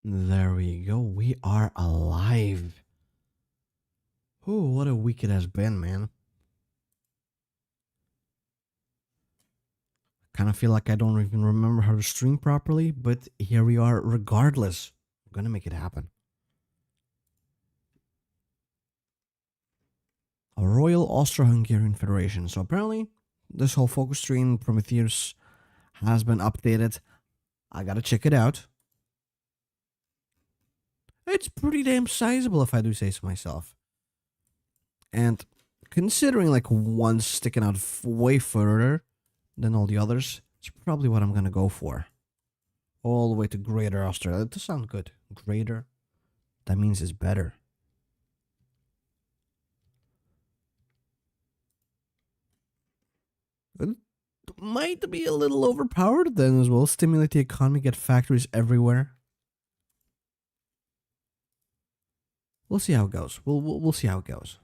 There we go. We are alive. Oh, what a week it has been, man. Kind of feel like I don't even remember how to stream properly, but here we are regardless. I'm gonna make it happen. A Royal Austro-Hungarian Federation. So apparently, this whole FOCUSTREE in Prometheus has been updated. I gotta check it out. It's pretty damn sizable, if I do say so myself. And considering like one sticking out way further than all the others, it's probably what I'm gonna go for. All the way to Greater Austria. That does sound good. Greater. That means it's better. It might be a little overpowered then as well. Stimulate the economy, get factories everywhere. We'll see how it goes. We'll see how it goes.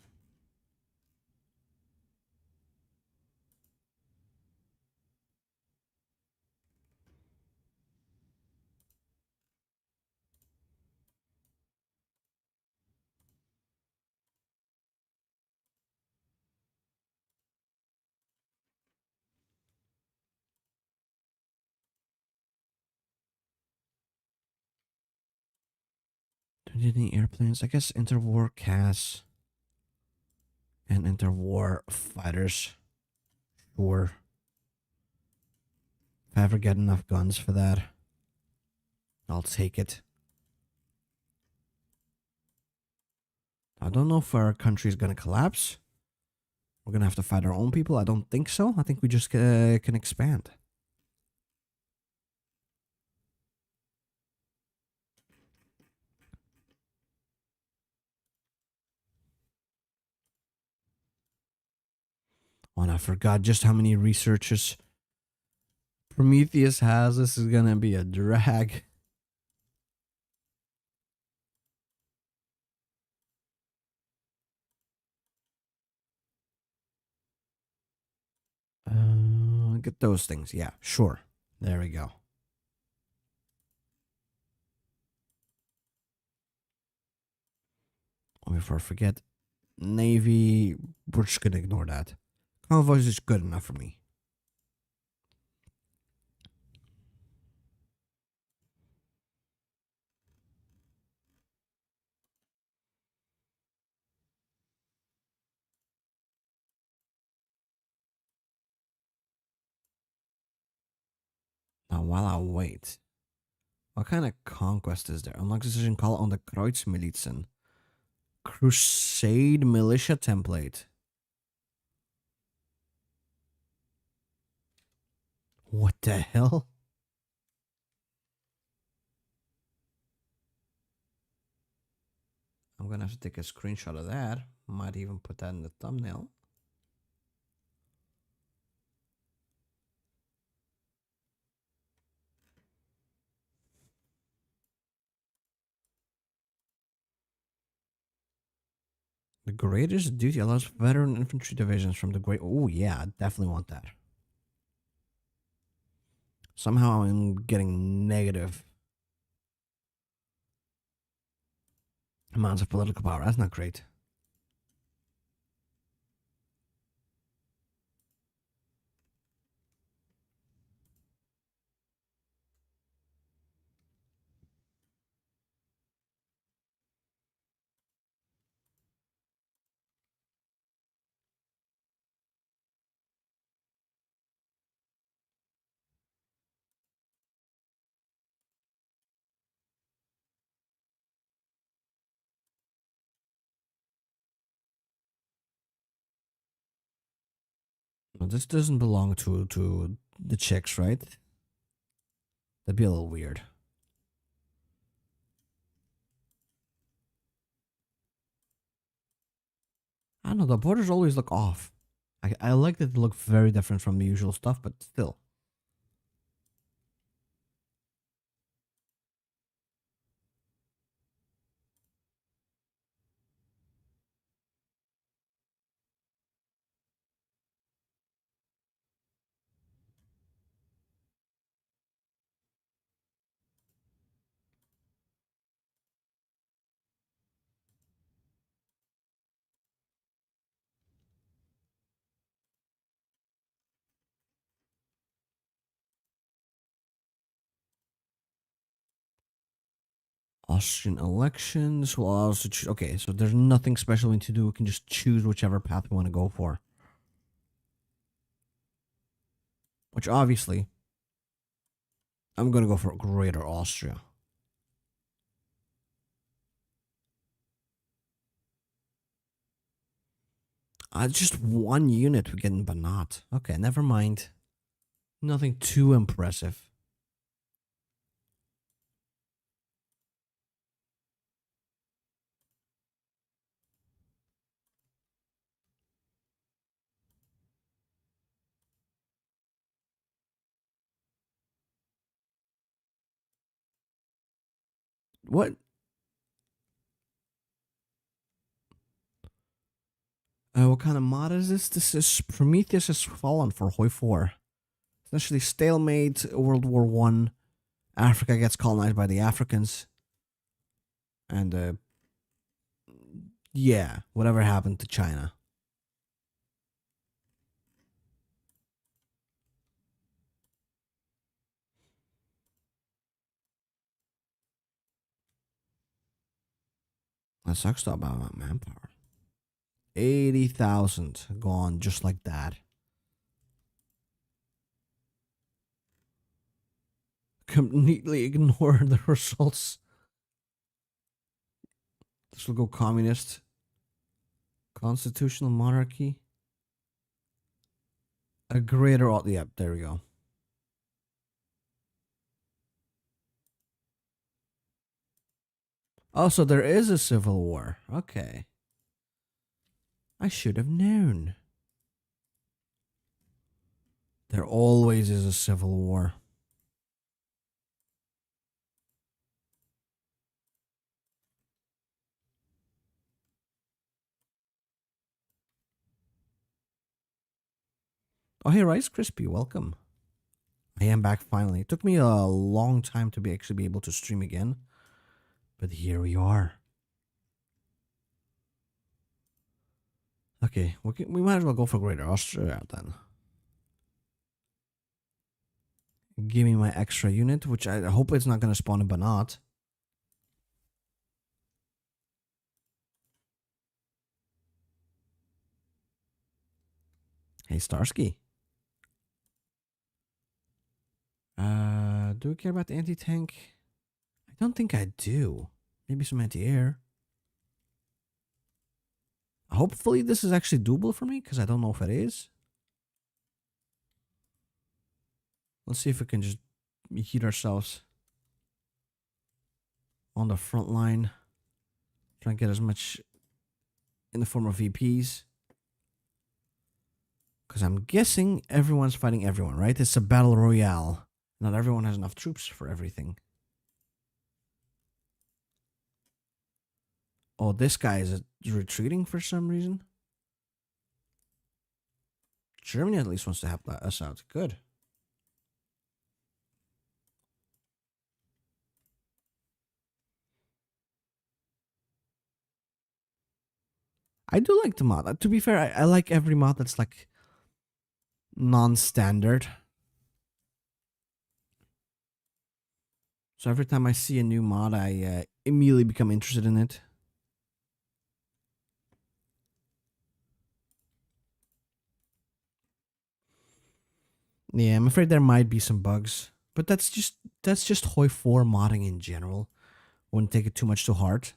Do you need any airplanes? I guess interwar CAS and interwar fighters. Sure. If I ever get enough guns for that, I'll take it. I don't know if our country is gonna collapse. We're gonna have to fight our own people. I don't think so. I think we just can expand. Oh, and I forgot just how many researchers Prometheus has. This is gonna be a drag. Get those things. Yeah, sure. There we go. Oh, before I forget, Navy. We're just gonna ignore that. Convoys is good enough for me. Now, while I wait, what kind of conquest is there? Unlock decision call on the Kreuzmilizen. Crusade militia template. What the hell? I'm gonna have to take a screenshot of that. Might even put that in the thumbnail. The greatest duty allows veteran infantry divisions from the great. Oh, yeah, I definitely want that. Somehow I'm getting negative amounts of political power. That's not great. Well, this doesn't belong to the Czechs, right? That'd be a little weird. I don't know. The borders always look off. I like that they look very different from the usual stuff, but still. Austrian elections will allow us to choose. Okay, so there's nothing special we need to do. We can just choose whichever path we want to go for. Which obviously, I'm going to go for Greater Austria. Just one unit we get in Banat. Okay, never mind. Nothing too impressive. What? What kind of mod is this? This is Prometheus has fallen for HOI4. Essentially, stalemate, World War One. Africa gets colonized by the Africans. And, yeah, whatever happened to China. That sucks though about manpower. 80,000 gone just like that. Completely ignore the results. This will go communist. Constitutional monarchy. A greater... Yep, there we go. Oh, so there is a civil war. Okay. I should have known. There always is a civil war. Oh, hey, Rice Crispy, welcome. I am back finally. It took me a long time to actually be able to stream again. But here we are. Okay, we might as well go for Greater Austria then. Give me my extra unit, which I hope it's not going to spawn in Banat. Hey, Starsky. Do we care about the anti-tank? I don't think I do. Maybe some anti-air. Hopefully this is actually doable for me, because I don't know if it is. Let's see if we can just heat ourselves on the front line. Try and get as much in the form of VPs. Because I'm guessing everyone's fighting everyone, right? It's a battle royale. Not everyone has enough troops for everything. Oh, this guy is retreating for some reason. Germany at least wants to help us out. Good. I do like the mod. To be fair, I like every mod that's like non-standard. So every time I see a new mod, I immediately become interested in it. Yeah, I'm afraid there might be some bugs, but that's just HOI4 modding in general. Wouldn't take it too much to heart.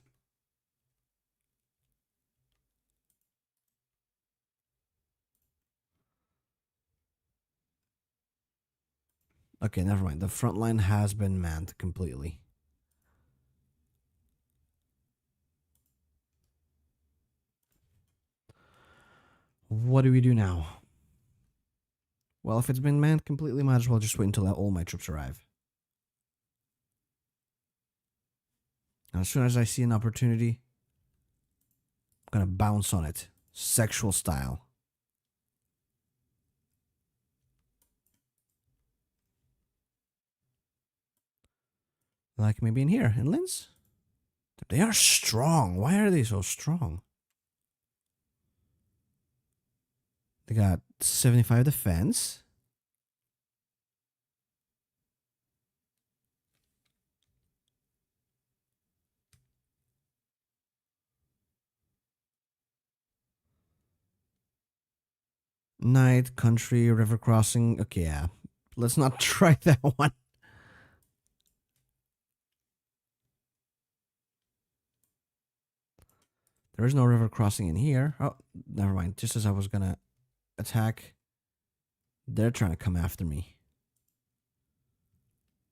Okay, never mind. The front line has been manned completely. What do we do now? Well, if it's been manned completely, might as well just wait until all my troops arrive. And as soon as I see an opportunity, I'm gonna bounce on it. Sexual style. Like maybe in here, in Linz? They are strong. Why are they so strong? They got 75 defense. Night, country, river crossing. Okay, yeah. Let's not try that one. There is no river crossing in here. Oh, never mind. Just as I was gonna attack, they're trying to come after me.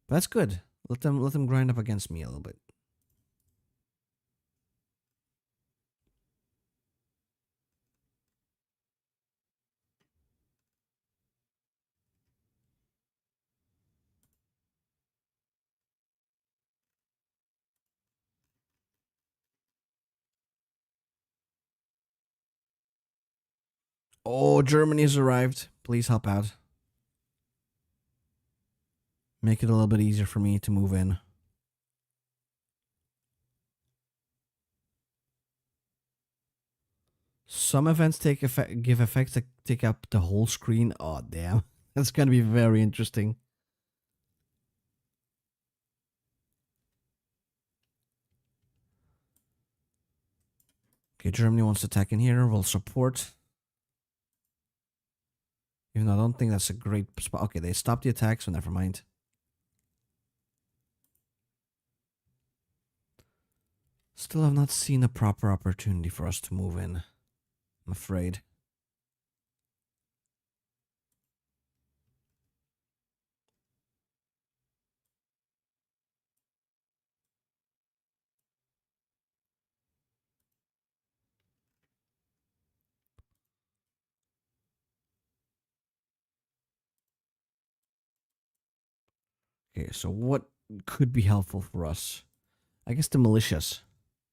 But that's good. Let them grind up against me a little bit. Oh, Germany has arrived. Please help out. Make it a little bit easier for me to move in. Some events give effects that take up the whole screen. Oh, damn. That's going to be very interesting. Okay, Germany wants to attack in here. We'll support. Even though I don't think that's a great spot. Okay, they stopped the attack, so never mind. Still have not seen a proper opportunity for us to move in, I'm afraid. Okay, so what could be helpful for us? I guess the militias.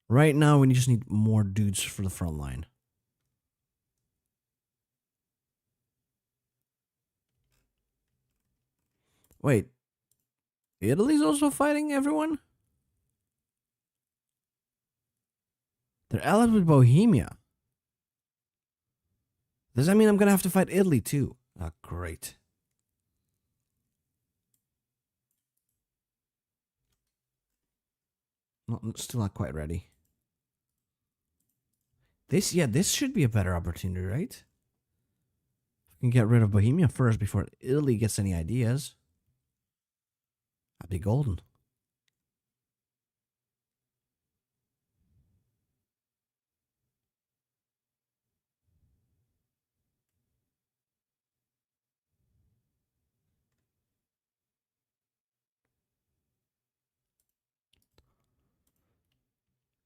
Right now, we just need more dudes for the front line. Wait, Italy's also fighting everyone? They're allied with Bohemia. Does that mean I'm gonna have to fight Italy too? Ah, great. Still not quite ready. This should be a better opportunity, right? We can get rid of Bohemia first before Italy gets any ideas. That'd be golden.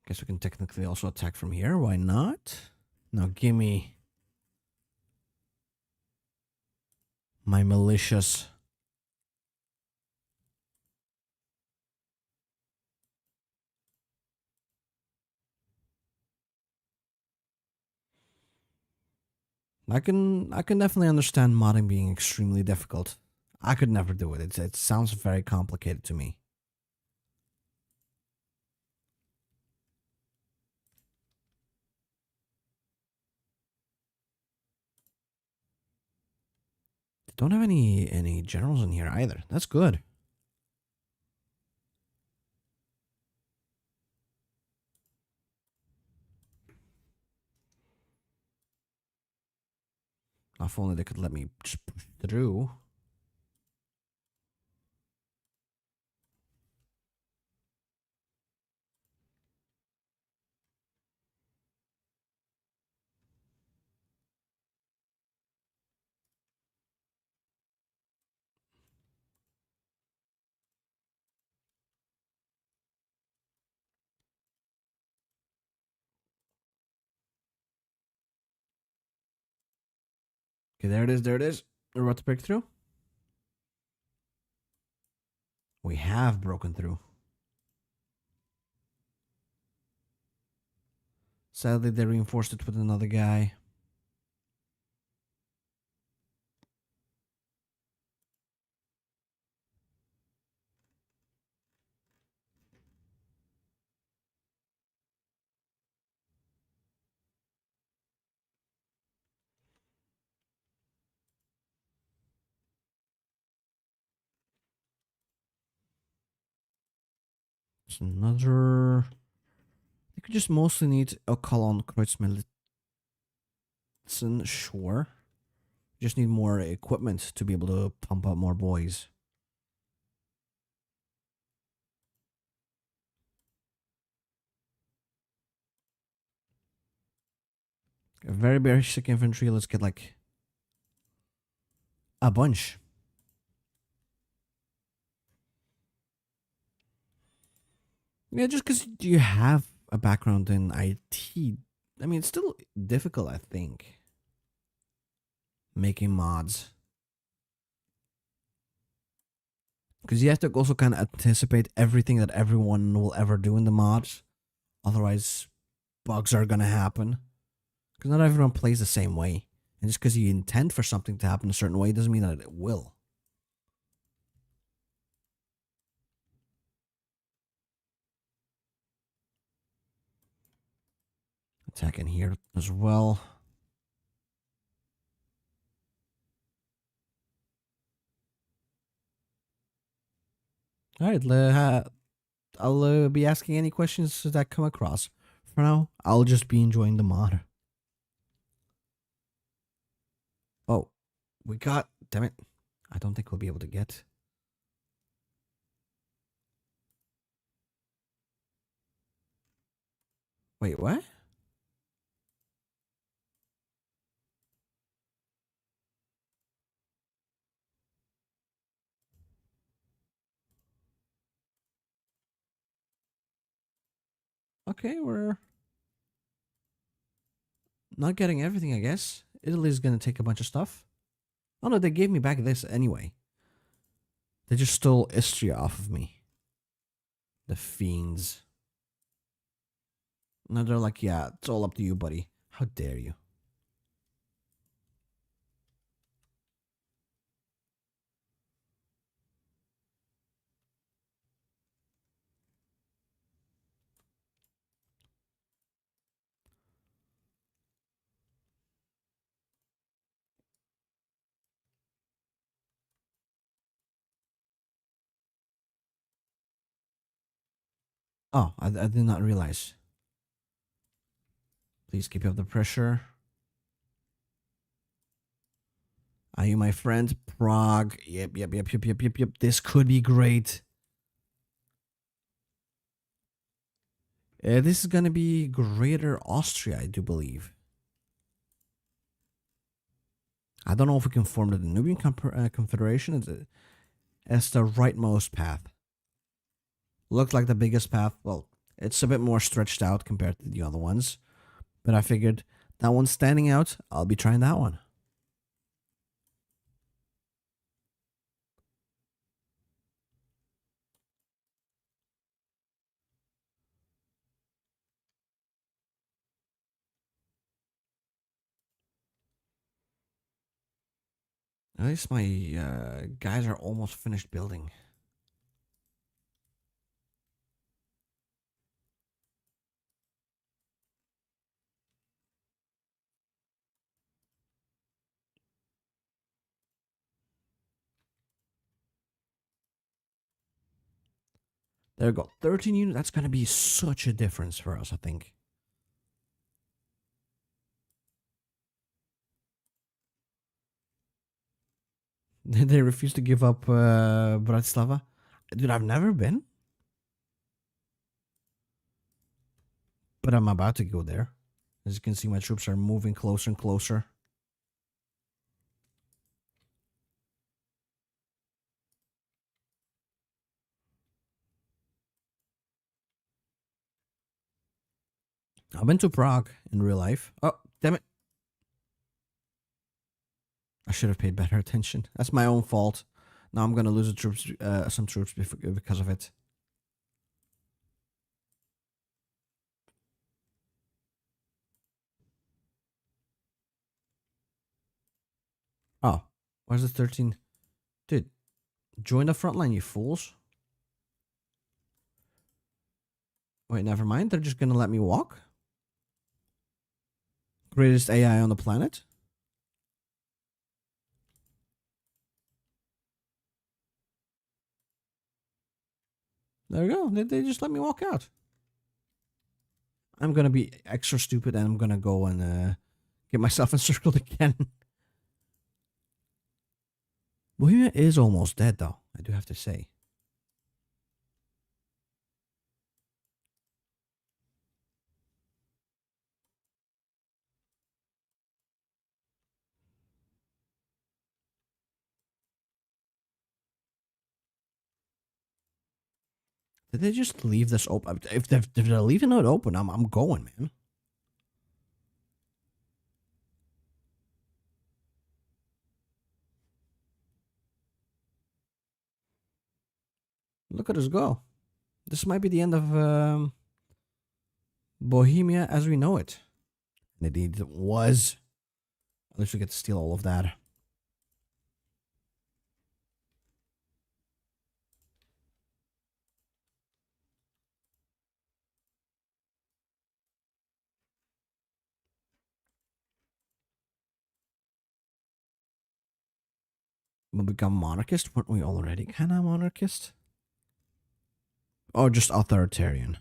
Guess we can technically also attack from here. Why not? Now give me my militias. I can definitely understand modding being extremely difficult. I could never do it. It sounds very complicated to me. They don't have any generals in here either. That's good. If only they could let me just push through. Okay, there it is. There it is. We're about to break through. We have broken through. Sadly, they reinforced it with another guy. It's another. You could just mostly need a colon Kreuzmilitzen, sure. Just need more equipment to be able to pump up more boys. Very basic infantry. Let's get like a bunch. Yeah, just because you have a background in IT, I mean, it's still difficult, I think, making mods. Because you have to also kind of anticipate everything that everyone will ever do in the mods. Otherwise, bugs are going to happen. Because not everyone plays the same way. And just because you intend for something to happen a certain way doesn't mean that it will. Attack in here as well. All right, I'll be asking any questions that come across. For now, I'll just be enjoying the mod. Oh, we got... Damn it. I don't think we'll be able to get... Wait, what? Okay, we're not getting everything, I guess. Italy's gonna take a bunch of stuff. Oh no, they gave me back this anyway. They just stole Istria off of me. The fiends. Now they're like, yeah, it's all up to you, buddy. How dare you? Oh, I did not realize. Please keep up the pressure. Are you my friend? Prague. Yep. This could be great. This is gonna be Greater Austria, I do believe. I don't know if we can form the Danubian Confederation as the rightmost path. Looks like the biggest path. Well, it's a bit more stretched out compared to the other ones. But I figured that one's standing out. I'll be trying that one. At least my guys are almost finished building. There we go. 13 units. That's going to be such a difference for us, I think. They refuse to give up Bratislava. Dude, I've never been. But I'm about to go there. As you can see, my troops are moving closer and closer. I've been to Prague in real life. Oh, damn it. I should have paid better attention. That's my own fault. Now I'm going to lose some troops because of it. Oh, where's the 13? Dude, join the front line, you fools. Wait, never mind. They're just going to let me walk? Greatest AI on the planet? There we go. They just let me walk out. I'm going to be extra stupid and I'm going to go and get myself encircled again. Bohemia is almost dead, though, I do have to say. Did they just leave this open? If they're leaving it open, I'm going, man. Look at us go. This might be the end of Bohemia as we know it. And indeed, it was. At least we get to steal all of that. We'll become monarchist. Weren't we already kind of monarchist? Or just authoritarian?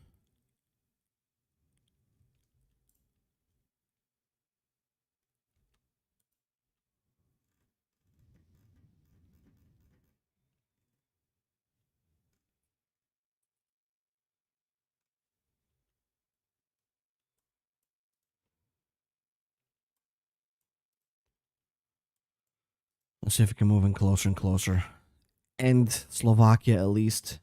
Let's see if we can move in closer and closer. And Slovakia, at least.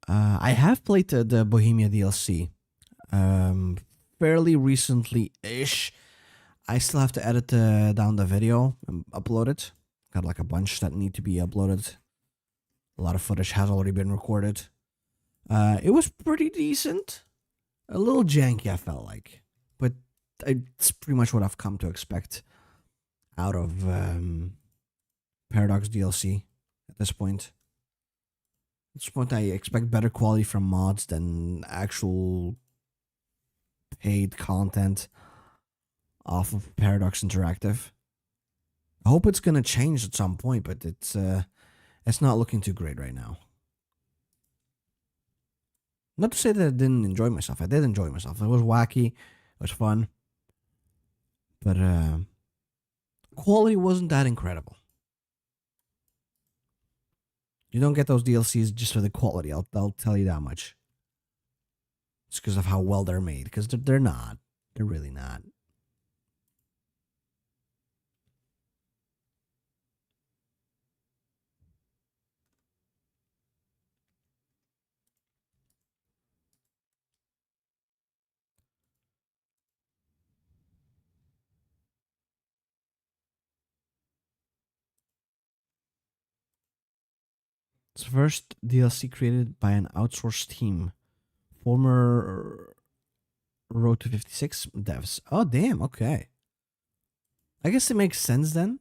I have played the Bohemia DLC. Fairly recently-ish. I still have to edit down the video and upload it. Got like a bunch that need to be uploaded. A lot of footage has already been recorded. It was pretty decent. A little janky, I felt like. But it's pretty much what I've come to expect out of Paradox DLC at this point. At this point, I expect better quality from mods than actual paid content off of Paradox Interactive. I hope it's gonna change at some point, but it's not looking too great right now. Not to say that I didn't enjoy myself. I did enjoy myself. It was wacky. It was fun. But quality wasn't that incredible. You don't get those DLCs just for the quality. I'll tell you that much. It's because of how well they're made. Because they're not. They're really not. It's the first DLC created by an outsourced team. Former Road to 56 devs. Oh, damn. Okay. I guess it makes sense then.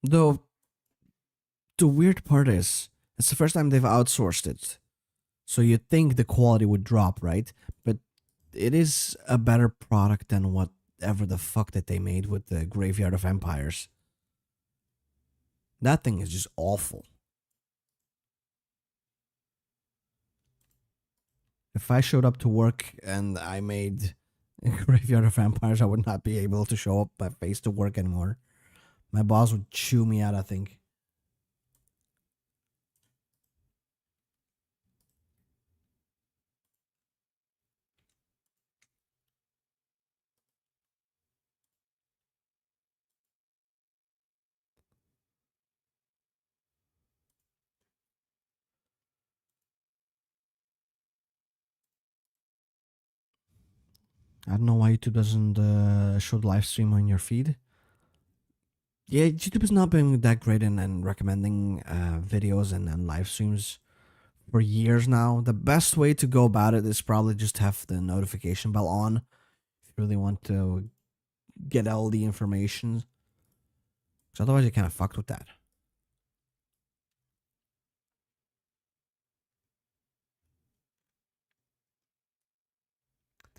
Though, the weird part is, it's the first time they've outsourced it. So you'd think the quality would drop, right? But it is a better product than whatever the fuck that they made with the Graveyard of Empires. That thing is just awful. If I showed up to work and I made Graveyard of Empires, I would not be able to show up my face to work anymore. My boss would chew me out, I think. I don't know why YouTube doesn't show the live stream on your feed. Yeah, YouTube has not been that great in recommending videos and live streams for years now. The best way to go about it is probably just have the notification bell on if you really want to get all the information. Because otherwise you kind of fucked with that.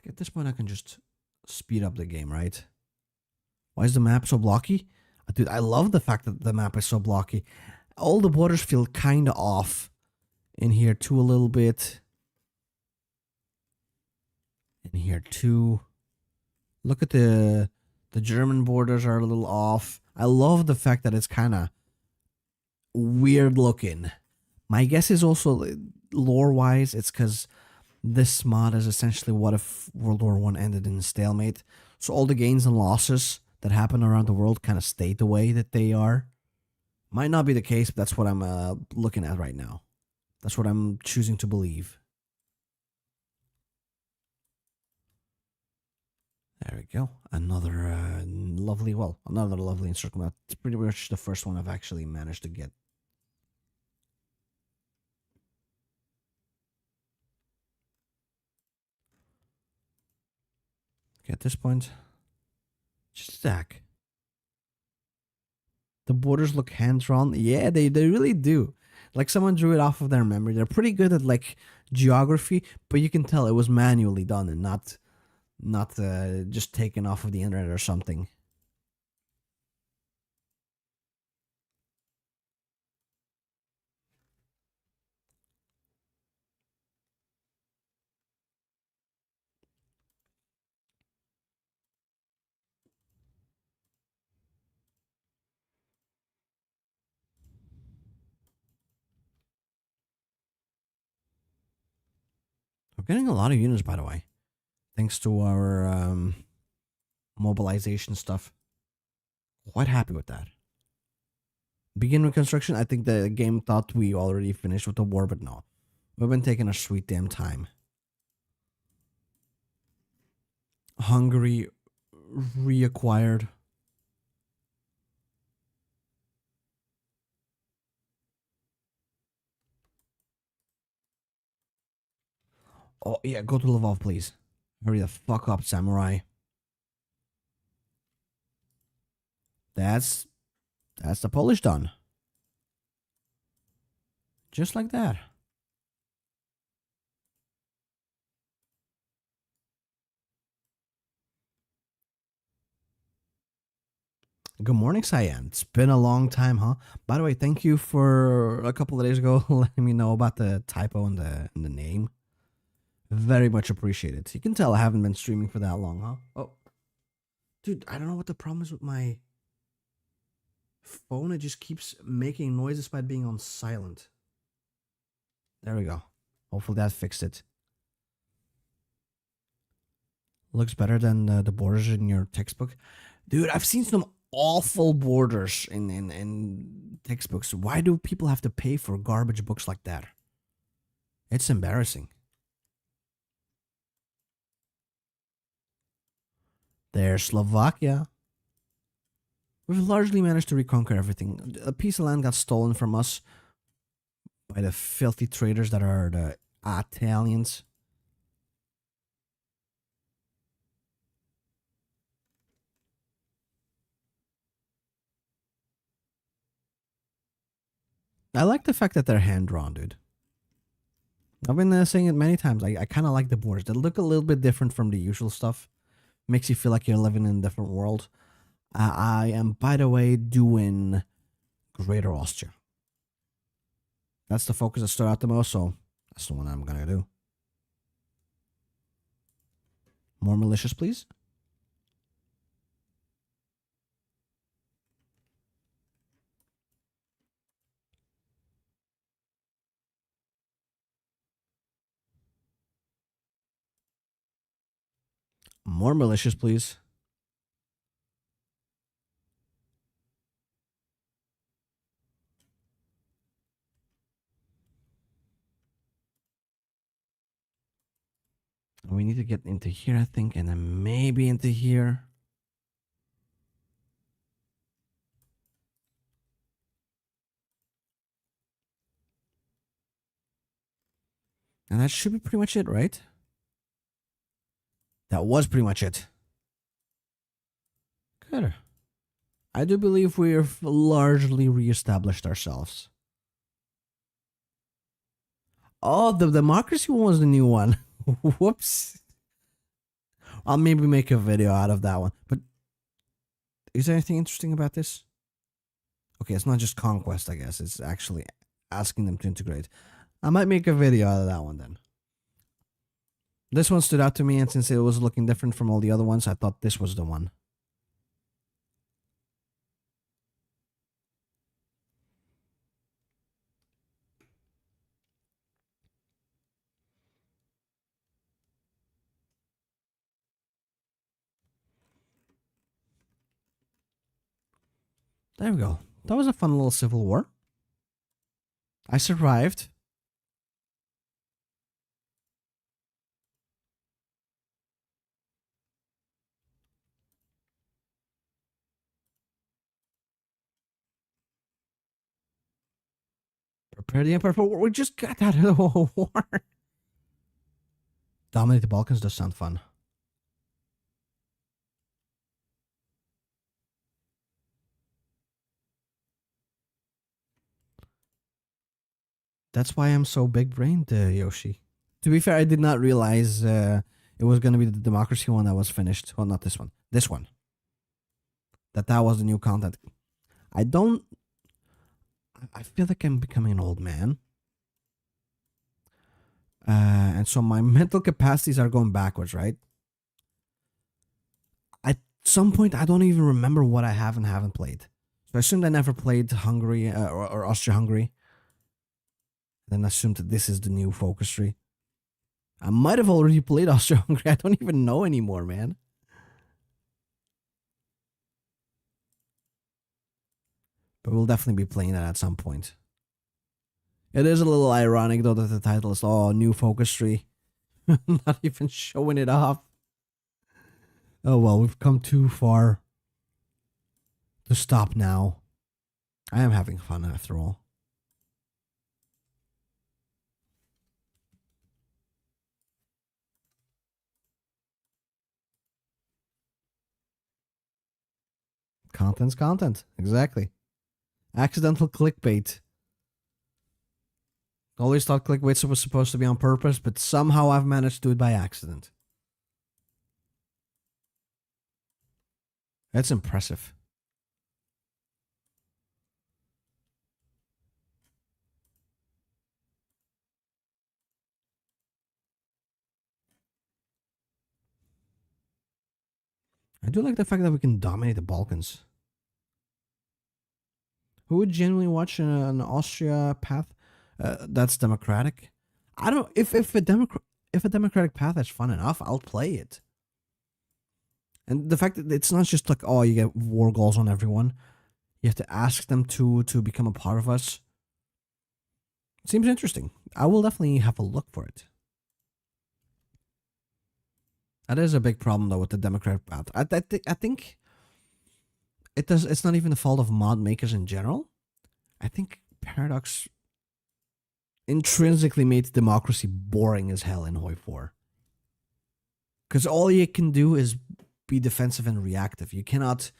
At this point I can just speed up the game, right? Why is the map so blocky? Dude, I love the fact that the map is so blocky. All the borders feel kind of off In here too a little bit. In here too. Look at the German borders are a little off. I love the fact that it's kind of weird looking. My guess is also lore-wise, it's because this mod is essentially what if World War I ended in a stalemate. So all the gains and losses that happen around the world kind of stayed the way that they are. Might not be the case, but that's what I'm looking at right now. That's what I'm choosing to believe. There we go. Another lovely encirclement. It's pretty much the first one I've actually managed to get. Okay, at this point, just attack. The borders look hand-drawn. Yeah, they really do. Like someone drew it off of their memory. They're pretty good at like geography, but you can tell it was manually done and not just taken off of the internet or something. We're getting a lot of units, by the way, thanks to our mobilization stuff. Quite happy with that. Begin reconstruction. I think the game thought we already finished with the war, but no. We've been taking our sweet damn time. Hungary reacquired. Oh, yeah, go to Lvov, please. Hurry the fuck up, samurai. That's the Polish done. Just like that. Good morning, Cyan. It's been a long time, huh? By the way, thank you for a couple of days ago letting me know about the typo in the name. Very much appreciated. You can tell I haven't been streaming for that long, huh? Oh. Dude, I don't know what the problem is with my phone. It just keeps making noise despite being on silent. There we go. Hopefully that fixed it. Looks better than the borders in your textbook. Dude, I've seen some awful borders in textbooks. Why do people have to pay for garbage books like that? It's embarrassing. There's Slovakia. We've largely managed to reconquer everything. A piece of land got stolen from us by the filthy traders that are the Italians. I like the fact that they're hand-drawn, dude. I've been saying it many times. I kind of like the borders. They look a little bit different from the usual stuff. Makes you feel like you're living in a different world. I am, by the way, doing Greater Austria. That's the focus that stood out the most, so that's the one I'm going to do. More militias, please. More militias, please. We need to get into here, I think, and then maybe into here. And that should be pretty much it, right? That was pretty much it. Good. I do believe we've largely reestablished ourselves. Oh, the democracy one was the new one. Whoops. I'll maybe make a video out of that one. But is there anything interesting about this? Okay, it's not just conquest, I guess. It's actually asking them to integrate. I might make a video out of that one then. This one stood out to me, and since it was looking different from all the other ones, I thought this was the one. There we go. That was a fun little civil war. I survived. Prepare the Empire for war. We just got out of the whole war. Dominate the Balkans does sound fun. That's why I'm so big-brained, Yoshi. To be fair, I did not realize it was going to be the democracy one that was finished. Well, not this one. This one. That was the new content. I feel like I'm becoming an old man. And so my mental capacities are going backwards, right? At some point, I don't even remember what I have and haven't played. So I assumed I never played Hungary or Austria-Hungary. Then I assumed that this is the new FOCUSTREE. I might have already played Austria-Hungary. I don't even know anymore, man. But we'll definitely be playing that at some point. It is a little ironic, though, that the title is, oh, new FOCUSTREE. Not even showing it off. Oh, well, we've come too far to stop now. I am having fun, after all. Content's content. Exactly. Accidental clickbait. Always thought clickbait was supposed to be on purpose, but somehow I've managed to do it by accident. That's impressive. I do like the fact that we can dominate the Balkans. Who would genuinely watch an Austria path that's democratic? I don't know if a democratic path is fun enough, I'll play it. And the fact that it's not just like, oh, you get war goals on everyone. You have to ask them to become a part of us. It seems interesting. I will definitely have a look for it. That is a big problem though with the democratic path. I think it's not even the fault of mod makers in general. I think Paradox intrinsically made democracy boring as hell in HOI4. Because all you can do is be defensive and reactive. You cannot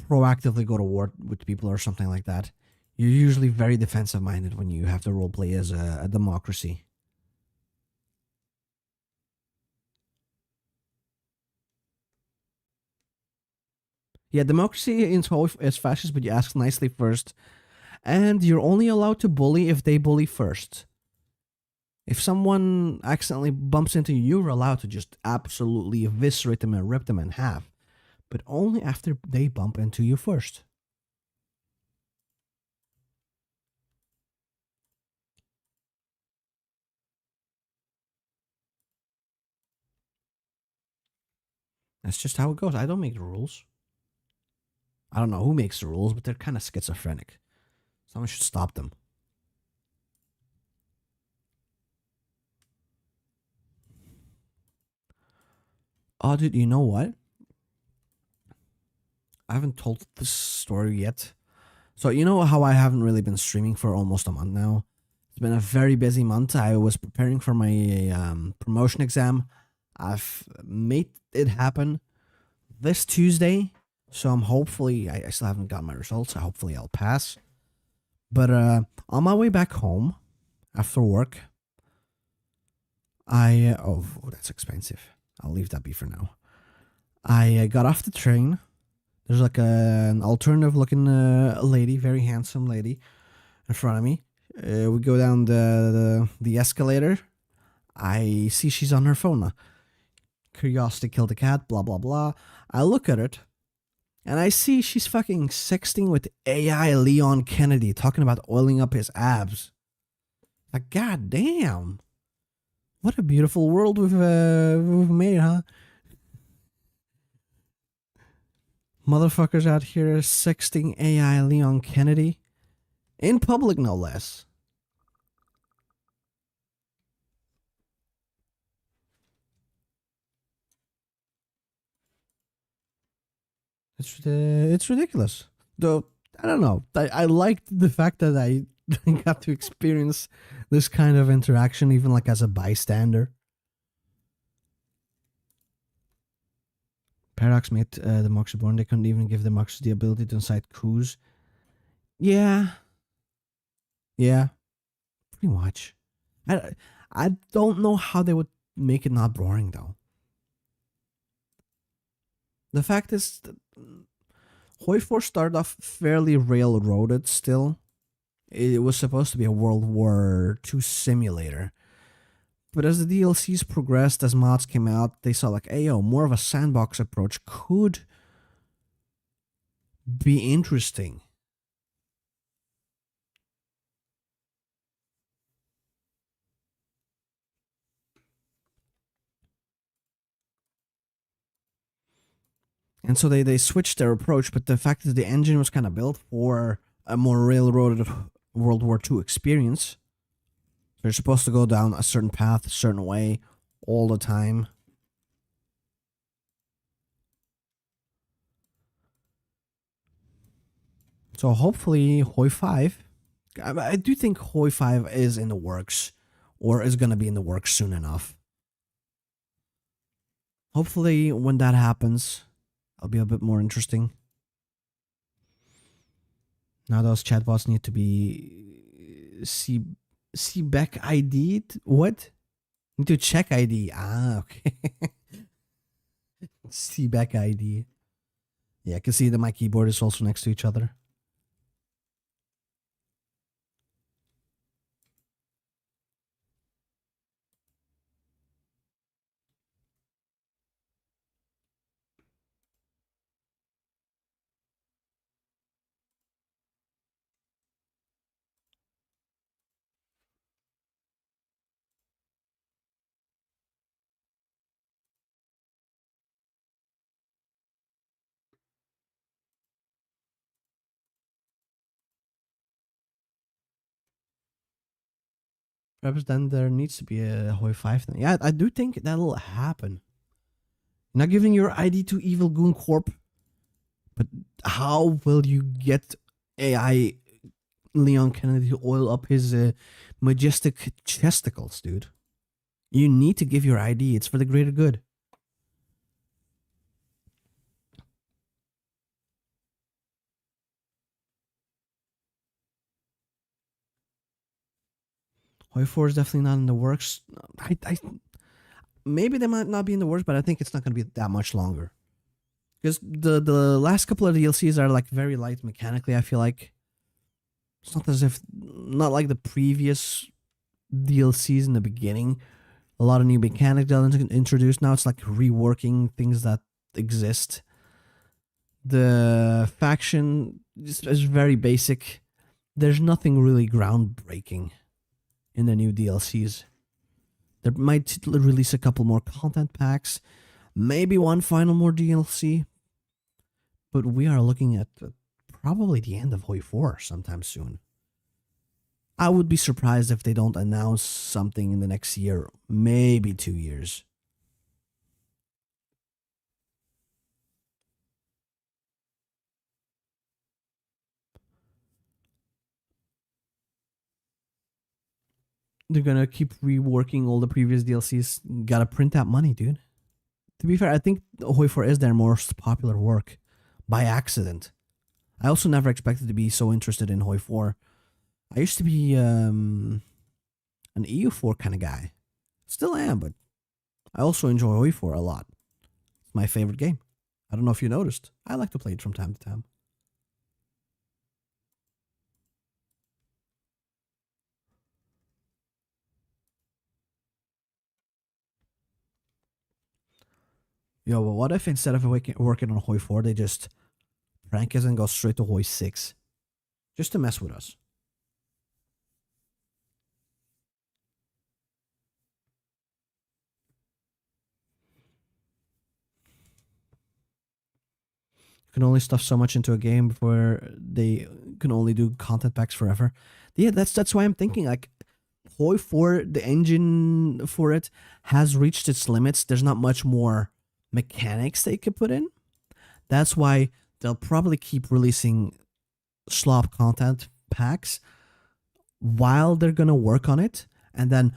proactively go to war with people or something like that. You're usually very defensive minded when you have to roleplay as a democracy. Yeah, democracy in HOI is fascist, but you ask nicely first. And you're only allowed to bully if they bully first. If someone accidentally bumps into you, you're allowed to just absolutely eviscerate them and rip them in half. But only after they bump into you first. That's just how it goes. I don't make the rules. I don't know who makes the rules, but they're kind of schizophrenic. Someone should stop them. Oh, dude, you know what? I haven't told this story yet. So, you know how I haven't really been streaming for almost a month now? It's been a very busy month. I was preparing for my promotion exam. I've made it happen this Tuesday. So I'm hopefully, I still haven't got my results. So hopefully I'll pass. But on my way back home after work, oh, that's expensive. I'll leave that be for now. I got off the train. There's like an alternative looking lady, very handsome lady in front of me. We go down the escalator. I see she's on her phone. Curiosity killed the cat, blah, blah, blah. I look at it, and I see she's fucking sexting with AI Leon Kennedy, talking about oiling up his abs. Like, god damn. What a beautiful world we've made, huh? Motherfuckers out here sexting AI Leon Kennedy. In public, no less. It's ridiculous. Though, I don't know. I liked the fact that I got to experience this kind of interaction, even like as a bystander. Paradox made the Mox born. They couldn't even give the Mox the ability to incite coups. Yeah. Yeah. Pretty much. I don't know how they would make it not boring, though. The fact is, HOI4 started off fairly railroaded still. It was supposed to be a World War II simulator. But as the DLCs progressed, as mods came out, they saw like, hey yo, more of a sandbox approach could be interesting. And so they switched their approach, but the fact that the engine was kind of built for a more railroaded World War II experience. They're supposed to go down a certain path, a certain way, all the time. So hopefully HOI5, I do think HOI5 is in the works, or is going to be in the works soon enough. Hopefully when that happens, it'll be a bit more interesting. Now those chatbots need to be CBEC ID'd? What? Need to check ID. Ah, okay. CBEC ID. Yeah, I can see that my keyboard is also next to each other. Perhaps then there needs to be a HOI5 thing. Yeah, I do think that'll happen. Not giving your ID to Evil Goon Corp, but how will you get AI Leon Kennedy to oil up his majestic chesticles, dude? You need to give your ID. It's for the greater good. HOI4 is definitely not in the works. Maybe they might not be in the works, but I think it's not going to be that much longer. Because the last couple of DLCs are like very light mechanically, I feel like. It's not like the previous DLCs in the beginning. A lot of new mechanics that introduced. Now it's like reworking things that exist. The faction is very basic. There's nothing really groundbreaking in the new DLCs. They might release a couple more content packs, maybe one final more DLC, but we are looking at probably the end of HOI4 sometime soon. I would be surprised if they don't announce something in the next year, maybe 2 years. They're gonna keep reworking all the previous DLCs. Gotta print that money, dude. To be fair, I think HOI4 is their most popular work by accident. I also never expected to be so interested in HOI4. I used to be an EU4 kind of guy. Still am, but I also enjoy HOI4 a lot. It's my favorite game. I don't know if you noticed. I like to play it from time to time. Yo, but what if instead of working on HOI4, they just prank us and go straight to HOI6? Just to mess with us. You can only stuff so much into a game before they can only do content packs forever. Yeah, that's why I'm thinking like HOI4, the engine for it has reached its limits. There's not much more mechanics they could put in. That's why they'll probably keep releasing slop content packs while they're gonna work on it, and then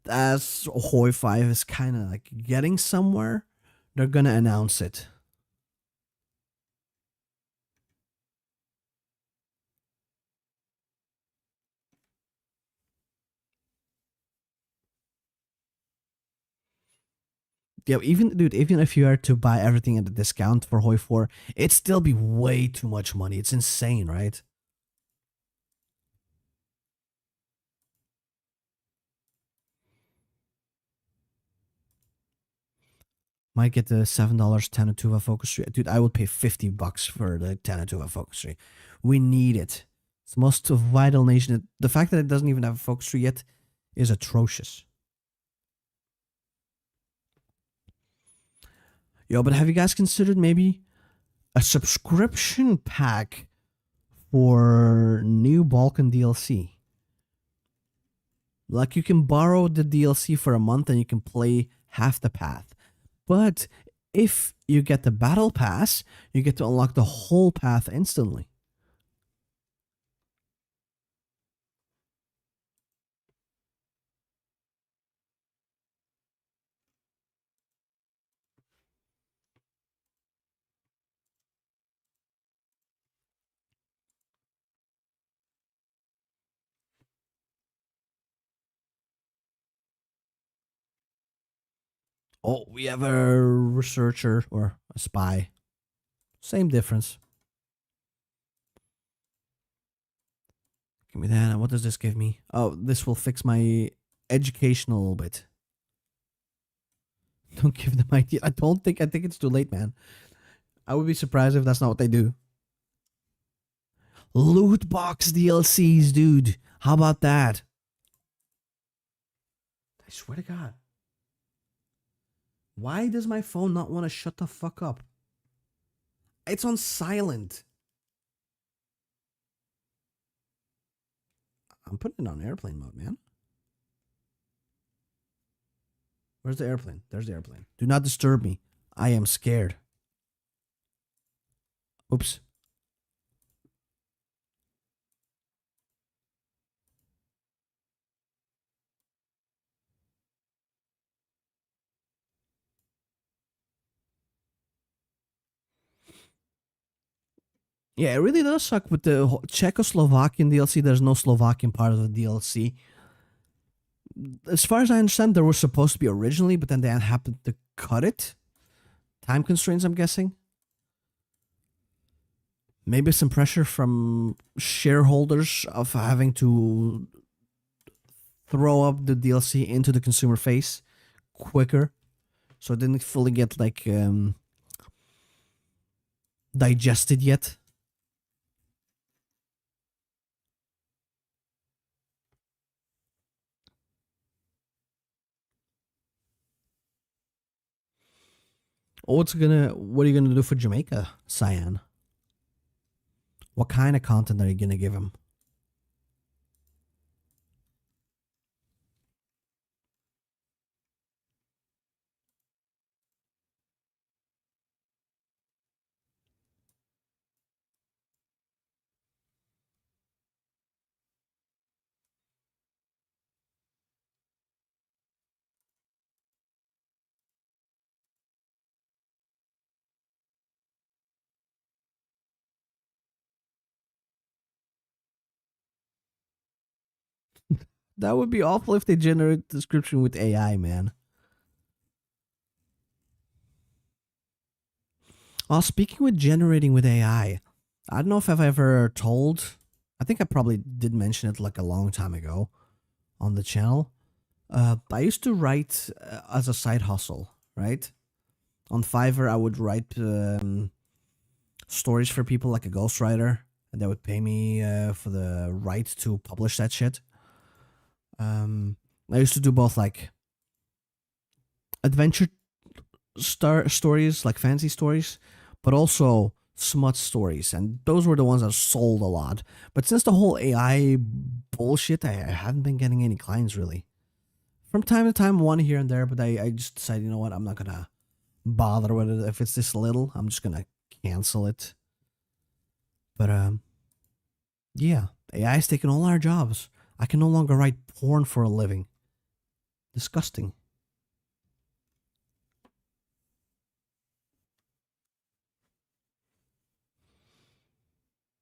as HOI5 is kind of like getting somewhere, they're gonna announce it. Yeah, even if you are to buy everything at a discount for HOI4, it'd still be way too much money. It's insane, right? Might get the $7 Tanatuva FOCUSTREE. Dude, I would pay $50 for the Tanatuva FOCUSTREE. We need it. It's the most vital nation. The fact that it doesn't even have a FOCUSTREE yet is atrocious. Yo, but have you guys considered maybe a subscription pack for new Balkan DLC? Like you can borrow the DLC for a month and you can play half the path. But if you get the battle pass, you get to unlock the whole path instantly. Oh, we have a researcher or a spy. Same difference. Give me that. What does this give me? Oh, this will fix my education a little bit. Don't give them idea. I think it's too late, man. I would be surprised if that's not what they do. Loot box DLCs, dude. How about that? I swear to God. Why does my phone not want to shut the fuck up? It's on silent. I'm putting it on airplane mode, man. Where's the airplane? There's the airplane. Do not disturb me. I am scared. Oops. Yeah, it really does suck with the Czechoslovakian DLC. There's no Slovakian part of the DLC. As far as I understand, there was supposed to be originally, but then they happened to cut it. Time constraints, I'm guessing. Maybe some pressure from shareholders of having to throw up the DLC into the consumer face quicker, so it didn't fully get like digested yet. What are you gonna do for Jamaica, Cyan? What kind of content are you gonna give him? That would be awful if they generate description with AI, man. Speaking with generating with AI, I don't know if I've ever told. I think I probably did mention it like a long time ago on the channel. I used to write as a side hustle, right? On Fiverr, I would write stories for people like a ghostwriter, and they would pay me for the right to publish that shit. I used to do both like adventure stories, like fantasy stories, but also smut stories, and those were the ones that sold a lot. But since the whole AI bullshit, I haven't been getting any clients really. From time to time, one here and there, but I just decided, you know what, I'm not gonna bother with it. If it's this little, I'm just gonna cancel it. But yeah, AI is taking all our jobs. I can no longer write porn for a living. Disgusting.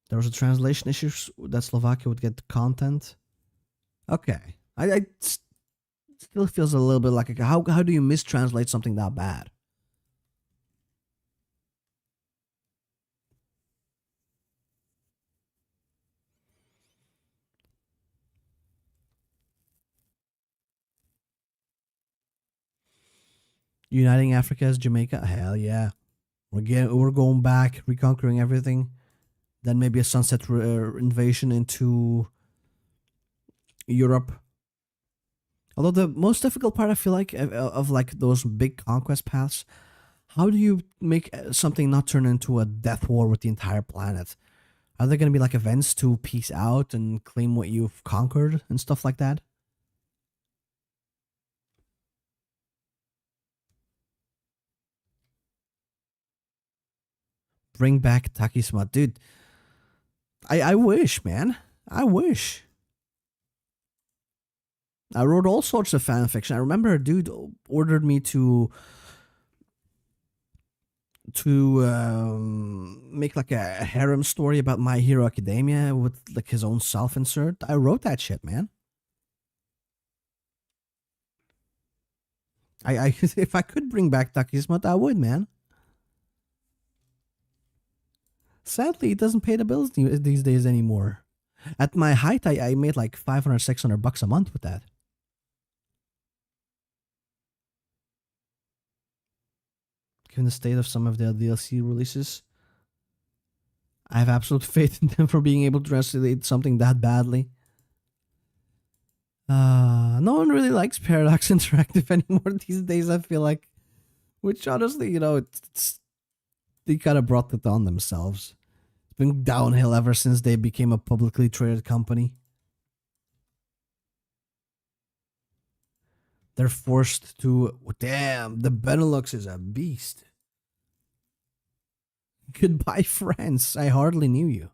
There was a translation issue that Slovakia would get content. Okay, I still feels a little bit like how do you mistranslate something that bad? Uniting Africa as Jamaica? Hell yeah, we're going back, reconquering everything. Then maybe a sunset invasion into Europe. Although the most difficult part, I feel like, of like those big conquest paths, how do you make something not turn into a death war with the entire planet? Are there going to be like events to peace out and claim what you've conquered and stuff like that? Bring back Takisma, dude. I wish, man. I wish. I wrote all sorts of fan fiction. I remember a dude ordered me to make like a harem story about My Hero Academia with like his own self insert. I wrote that shit, man. I if I could bring back Takismat, I would, man. Sadly, it doesn't pay the bills these days anymore. At my height, I made like 500, $600 a month with that. Given the state of some of the DLC releases, I have absolute faith in them for being able to translate something that badly. No one really likes Paradox Interactive anymore these days, I feel like. Which honestly, they kind of brought it on themselves. It's been downhill ever since they became a publicly traded company. They're forced to. Damn, the Benelux is a beast. Goodbye, France. I hardly knew you.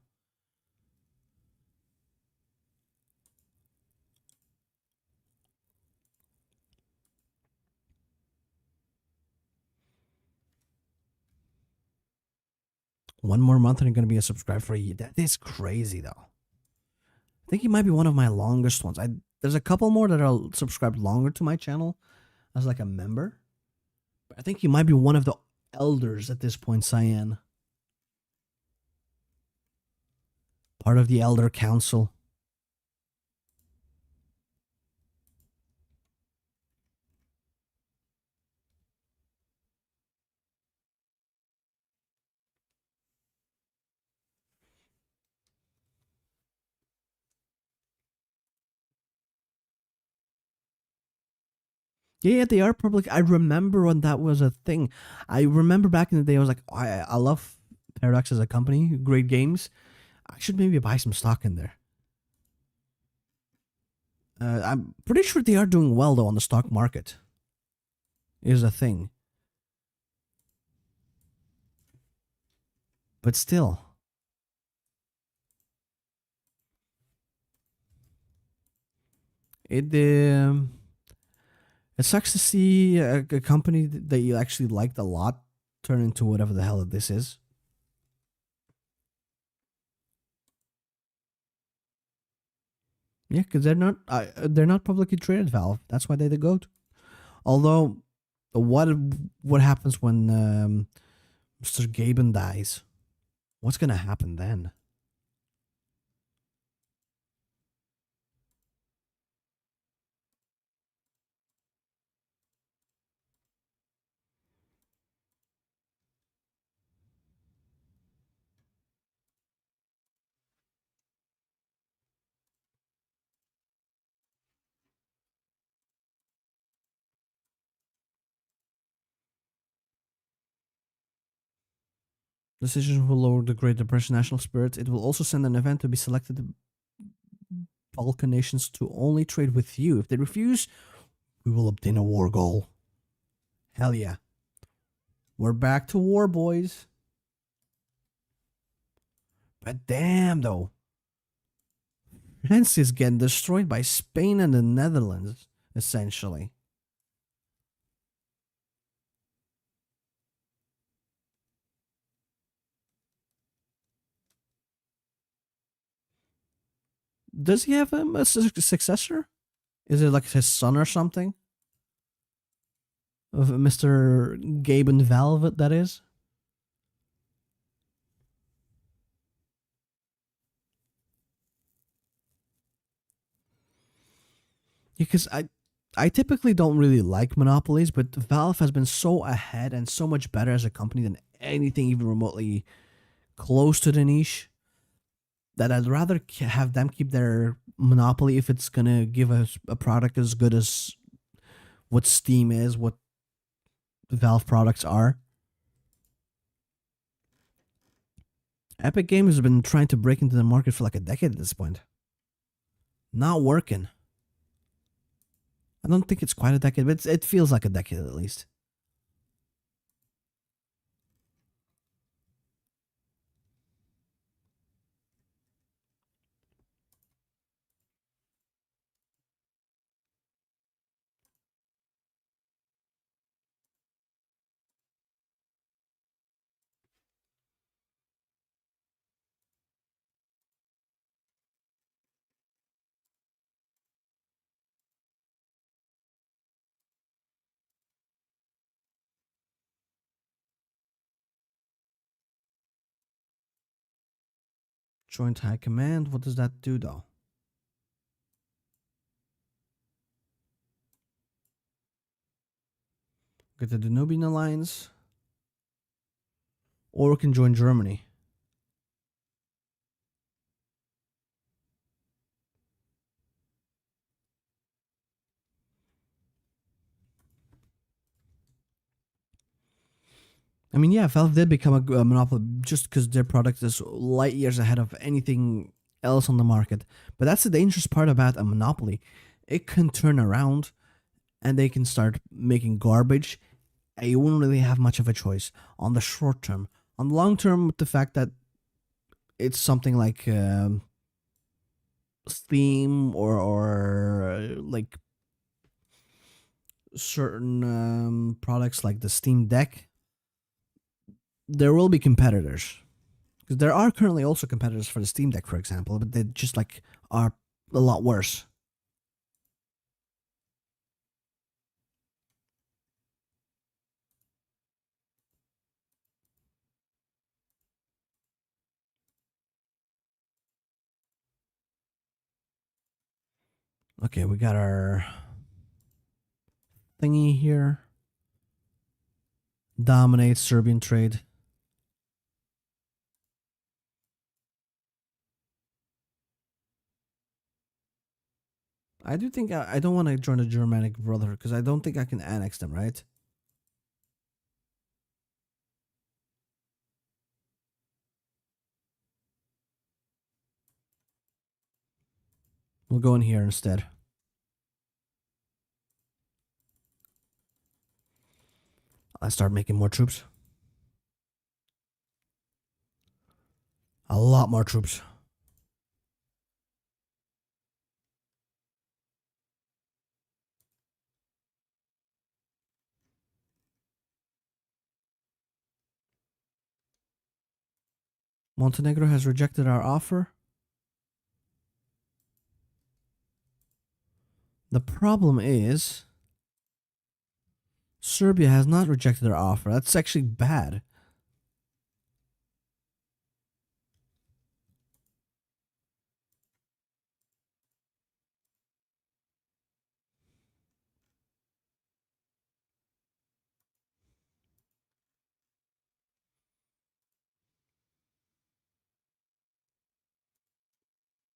One more month and you're going to be a subscriber for a year. That is crazy, though. I think he might be one of my longest ones. There's a couple more that are subscribed longer to my channel as like a member. But I think he might be one of the elders at this point, Cyan. Part of the Elder Council. Yeah, they are public. I remember when that was a thing. I remember back in the day, I was like, I love Paradox as a company, great games. I should maybe buy some stock in there. I'm pretty sure they are doing well though on the stock market. Is a thing, but still, it it sucks to see a company that you actually liked a lot turn into whatever the hell this is. Yeah, because they're not publicly traded, Valve. That's why they're the goat. Although, what what happens when Mr. Gaben dies? What's gonna happen then? Decisions will lower the Great Depression national spirit. It will also send an event to be selected Balkan nations to only trade with you. If they refuse, we will obtain a war goal. Hell yeah. We're back to war, boys. But damn, though. France is getting destroyed by Spain and the Netherlands, essentially. Does he have a successor? Is it like his son or something? Of Mr. Gaben Valve, that is? Because I typically don't really like monopolies, but Valve has been so ahead and so much better as a company than anything even remotely close to the niche that I'd rather have them keep their monopoly if it's gonna give us a product as good as what Steam is, what Valve products are. Epic Games has been trying to break into the market for like a decade at this point. Not working. I don't think it's quite a decade, but it feels like a decade at least. Joint High Command, what does that do though? Get the Danubian Alliance. Or we can join Germany. I mean, yeah, Valve did become a monopoly just because their product is light years ahead of anything else on the market. But that's the dangerous part about a monopoly. It can turn around and they can start making garbage, and you wouldn't really have much of a choice on the short term. On the long term, with the fact that it's something like Steam or like certain products like the Steam Deck, there will be competitors. Because there are currently also competitors for the Steam Deck, for example, but they just like are a lot worse. Okay, we got our thingy here. Dominate Serbian trade. I do think I don't want to join the Germanic Brotherhood because I don't think I can annex them, right? We'll go in here instead. I start making more troops. A lot more troops. Montenegro has rejected our offer. The problem is Serbia has not rejected our offer. That's actually bad.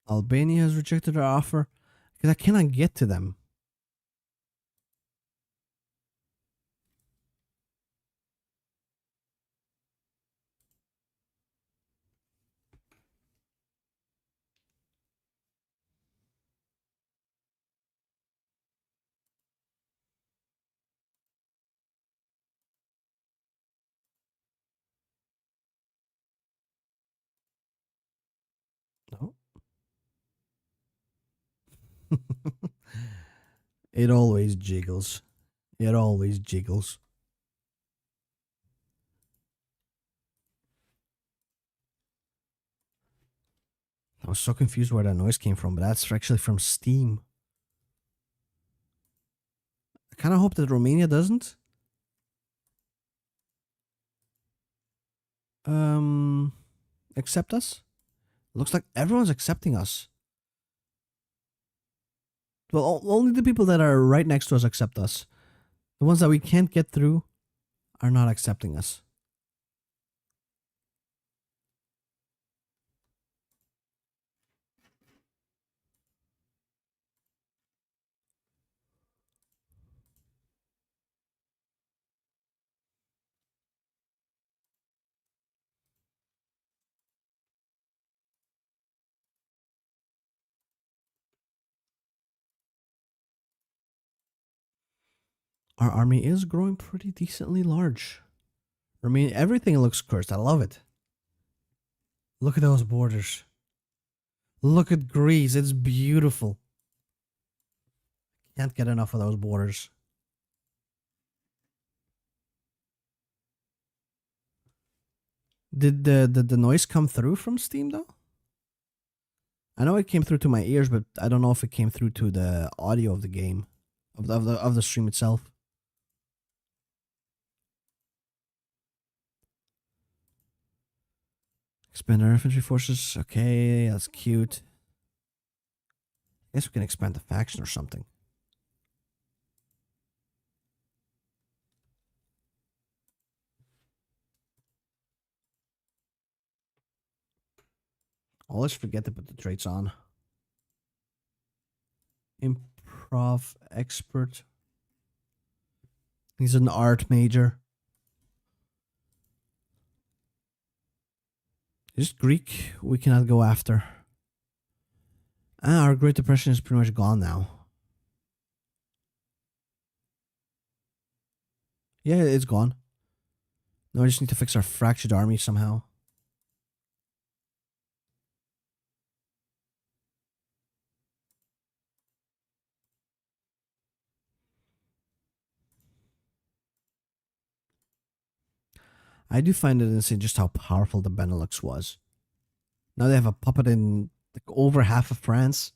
Albania has rejected our offer because I cannot get to them. It always jiggles. It always jiggles. I was so confused where that noise came from, but that's actually from Steam. I kind of hope that Romania doesn't. Accept us? Looks like everyone's accepting us. Well, only the people that are right next to us accept us. The ones that we can't get through are not accepting us. Our army is growing pretty decently large. I mean, everything looks cursed. I love it. Look at those borders. Look at Greece. It's beautiful. Can't get enough of those borders. Did the noise come through from Steam though? I know it came through to my ears, but I don't know if it came through to the audio of the game, of the stream itself. Expand our infantry forces. Okay, that's cute. I guess we can expand the faction or something. Always forget to put the traits on. Improv expert. He's an art major. Just Greek we cannot go after. Our Great Depression is pretty much gone now. Yeah, it's gone. Now I just need to fix our fractured army somehow. I do find it insane just how powerful the Benelux was. Now they have a puppet in like, over half of France.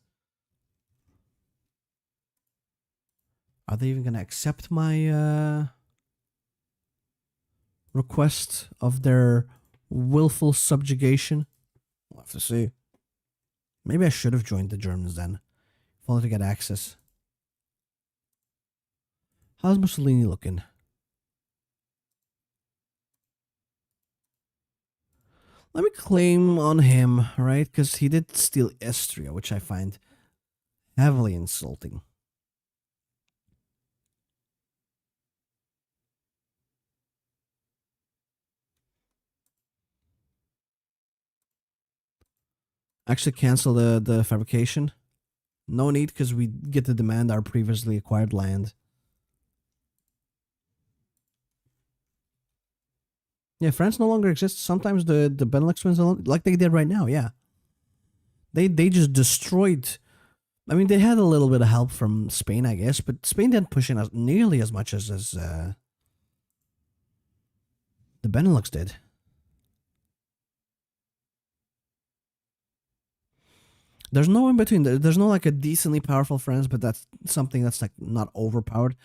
Are they even going to accept my request of their willful subjugation? We'll have to see. Maybe I should have joined the Germans then. If only to get access. How's Mussolini looking? Let me claim on him, right? Because he did steal Austria, which I find heavily insulting. Actually cancel the fabrication. No need, because we get to demand our previously acquired land. Yeah, France no longer exists. Sometimes the Benelux wins like they did right now. Yeah, they just destroyed. I mean, they had a little bit of help from Spain, I guess, but Spain didn't push in as nearly as much as the Benelux did. There's no in between. There's no like a decently powerful France, but that's something that's like not overpowered.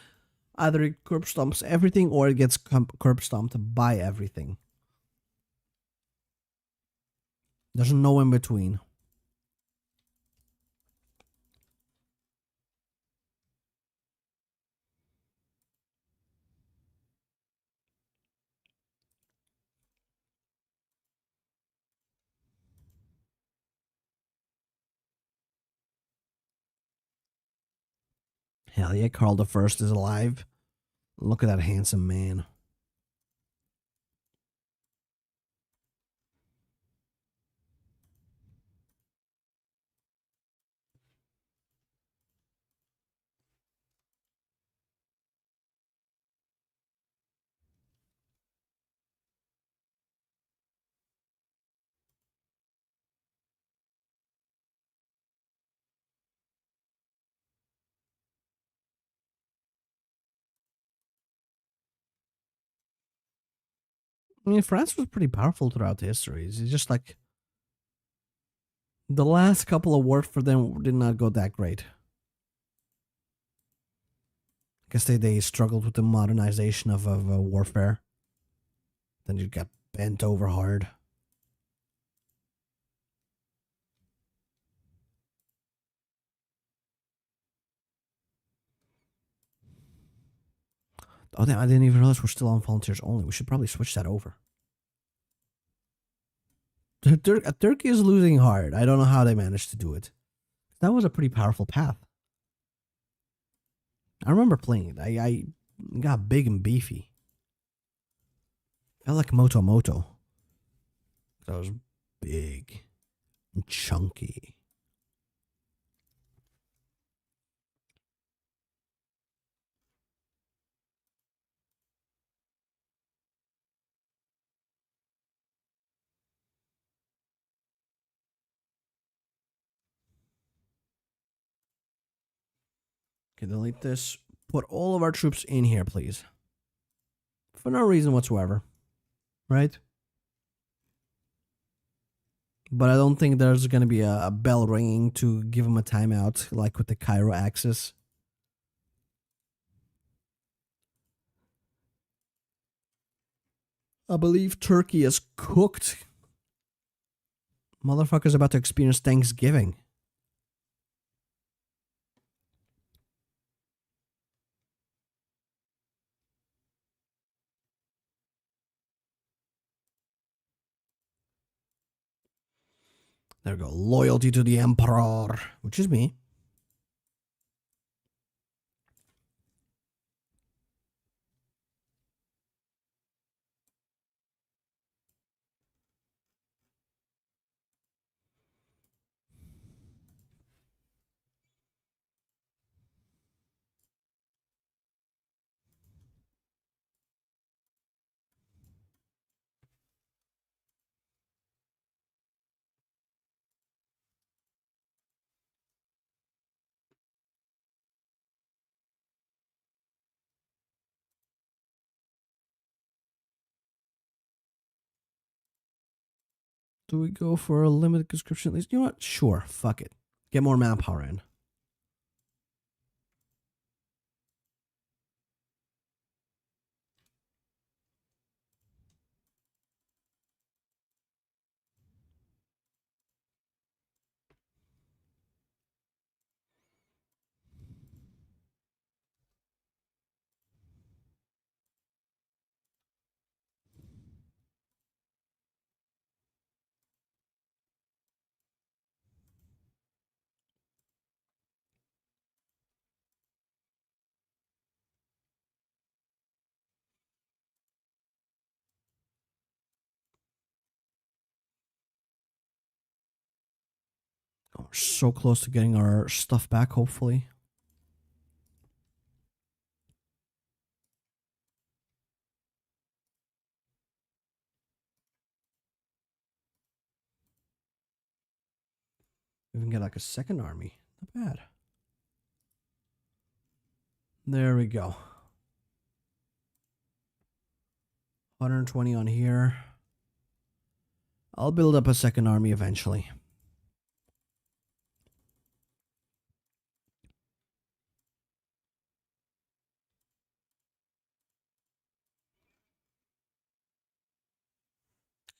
Either it curb stomps everything or it gets curb stomped by everything. There's no in between. Hell yeah, Carl the First is alive. Look at that handsome man. mean, France was pretty powerful throughout history. It's just like the last couple of wars for them did not go that great. I guess they struggled with the modernization of warfare. Then you got bent over hard. Oh, I didn't even realize we're still on volunteers only. We should probably switch that over. Turkey is losing hard. I don't know how they managed to do it. That was a pretty powerful path. I remember playing it. I got big and beefy. I like Moto Moto. That was big and chunky. Okay, delete this. Put all of our troops in here, please. For no reason whatsoever. Right? But I don't think there's going to be a bell ringing to give them a timeout, like with the Cairo axis. I believe Turkey is cooked. Motherfucker's about to experience Thanksgiving. There we go. Loyalty to the Emperor, which is me. Do we go for a limited conscription at least? You know what? Sure. Fuck it. Get more manpower in. Oh, we're so close to getting our stuff back, hopefully. We can get like a second army. Not bad. There we go. 120 on here. I'll build up a second army eventually.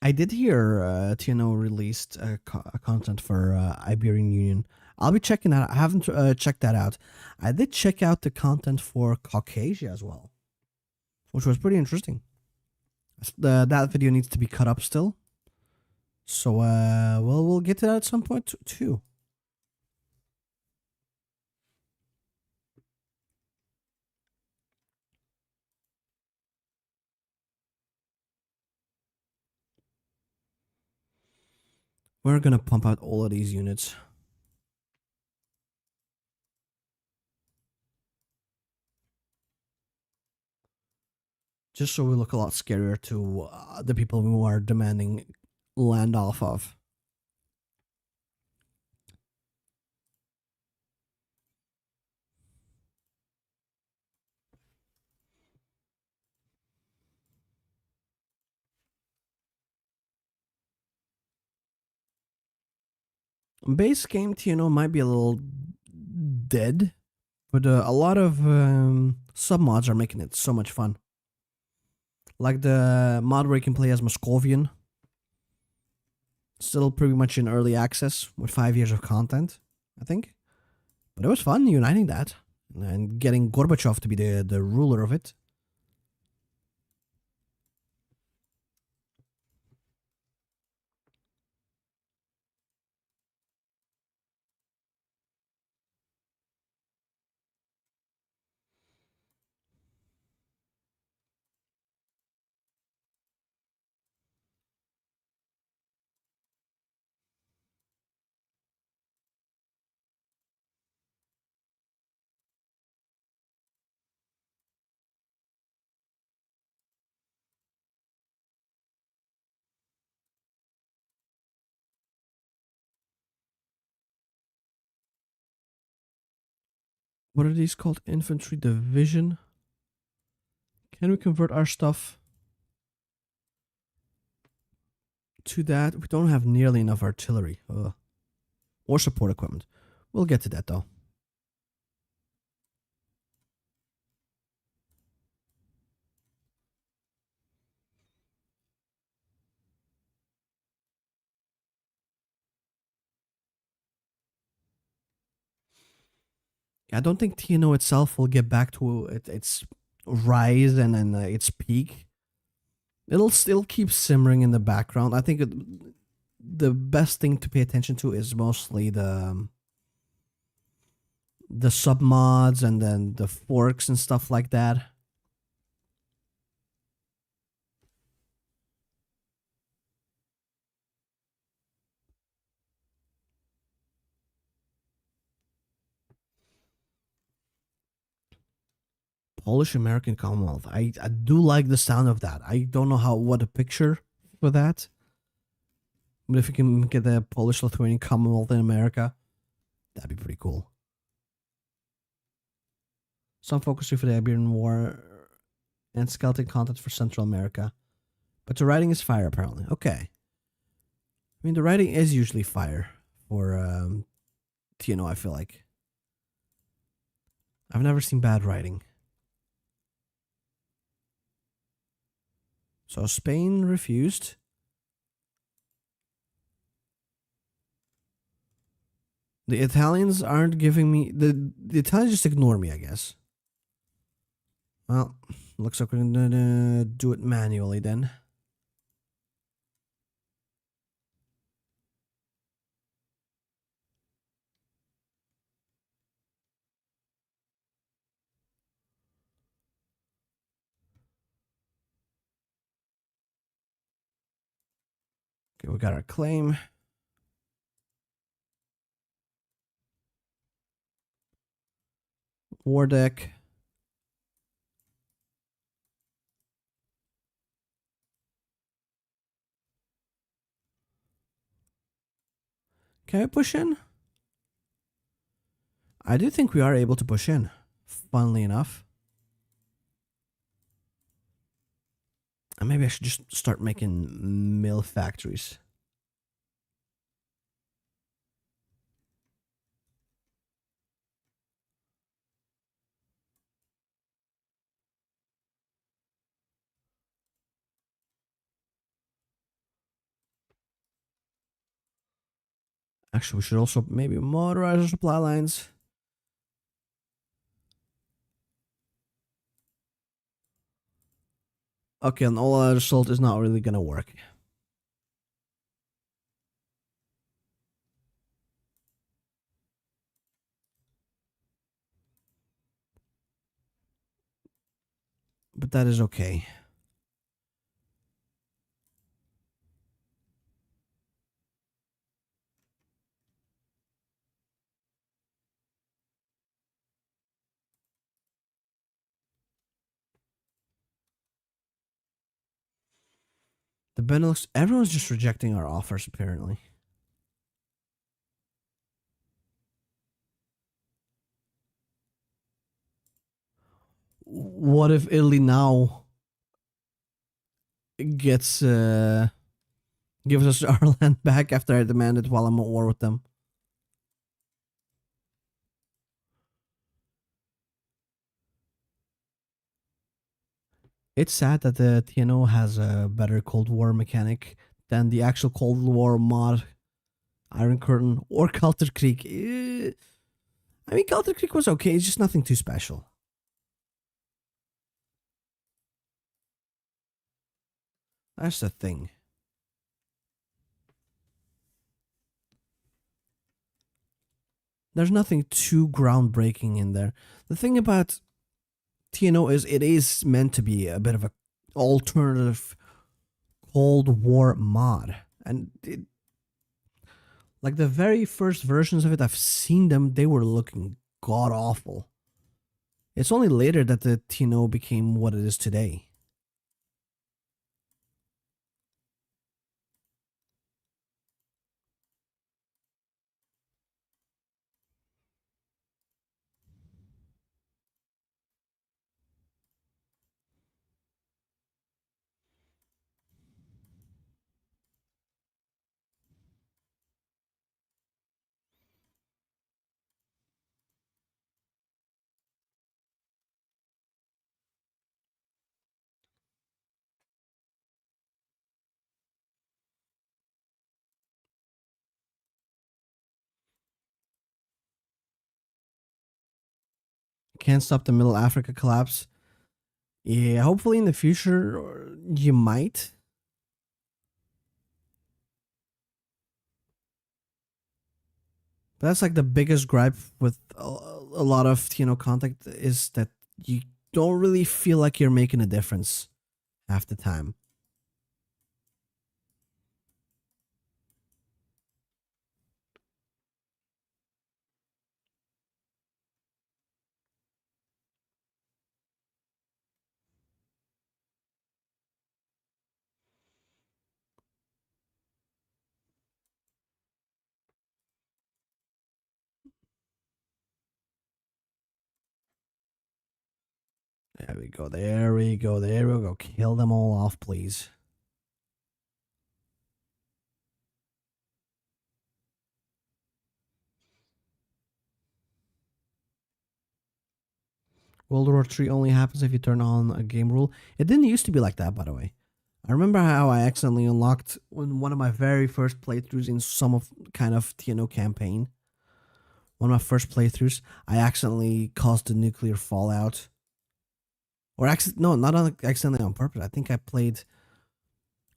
I did hear TNO released content for Iberian Union. I'll be checking that out. I haven't checked that out. I did check out the content for Caucasia as well, which was pretty interesting. That video needs to be cut up still. So, well, we'll get to that at some point too. We're gonna pump out all of these units. Just so we look a lot scarier to the people who are demanding land off of. Base game TNO might be a little dead, but a lot of submods are making it so much fun. Like the mod where you can play as Moscovian. Still pretty much in early access with 5 years of content, I think. But it was fun uniting that and getting Gorbachev to be the ruler of it. What are these called? Infantry division. Can we convert our stuff to that? We don't have nearly enough artillery. Or support equipment. We'll get to that though. I don't think TNO itself will get back to its rise and its peak. It'll still keep simmering in the background. I think the best thing to pay attention to is mostly the submods and then the forks and stuff like that. Polish American Commonwealth. I do like the sound of that. I don't know what a picture for that. But if you can get the Polish Lithuanian Commonwealth in America, that'd be pretty cool. Some FOCUSTREE for the Iberian War and skeleton content for Central America. But the writing is fire, apparently. Okay. I mean, the writing is usually fire for TNO, I feel like. I've never seen bad writing. So Spain refused. The Italians aren't giving me... The Italians just ignore me, I guess. Well, looks like we're gonna do it manually then. Okay, we got our claim. War deck. Can I push in? I do think we are able to push in, funnily enough. And maybe I should just start making mill factories. Actually, we should also maybe motorize our supply lines. Okay, and all our assault is not really gonna work. But that is okay. The Benelux, everyone's just rejecting our offers, apparently. What if Italy now gets gives us our land back after I demand it while I'm at war with them? It's sad that the TNO has a better Cold War mechanic than the actual Cold War mod, Iron Curtain, or Kalter Krieg. I mean, Kalter Krieg was okay, it's just nothing too special. That's the thing. There's nothing too groundbreaking in there. The thing about TNO is it is meant to be a bit of a alternative Cold War mod. And like the very first versions of it, I've seen them, they were looking god awful. It's only later that the TNO became what it is today. Can't stop the Middle Africa collapse. Yeah, hopefully in the future you might. But that's like the biggest gripe with a lot of TNO content is that you don't really feel like you're making a difference half the time. There we go. There we go. There we go. Kill them all off, please. World War III only happens if you turn on a game rule. It didn't used to be like that, by the way. I remember how I accidentally unlocked in one of my very first playthroughs in some of kind of TNO campaign. One of my first playthroughs, I accidentally caused a nuclear fallout. Or no, not accidentally on purpose. I think I played,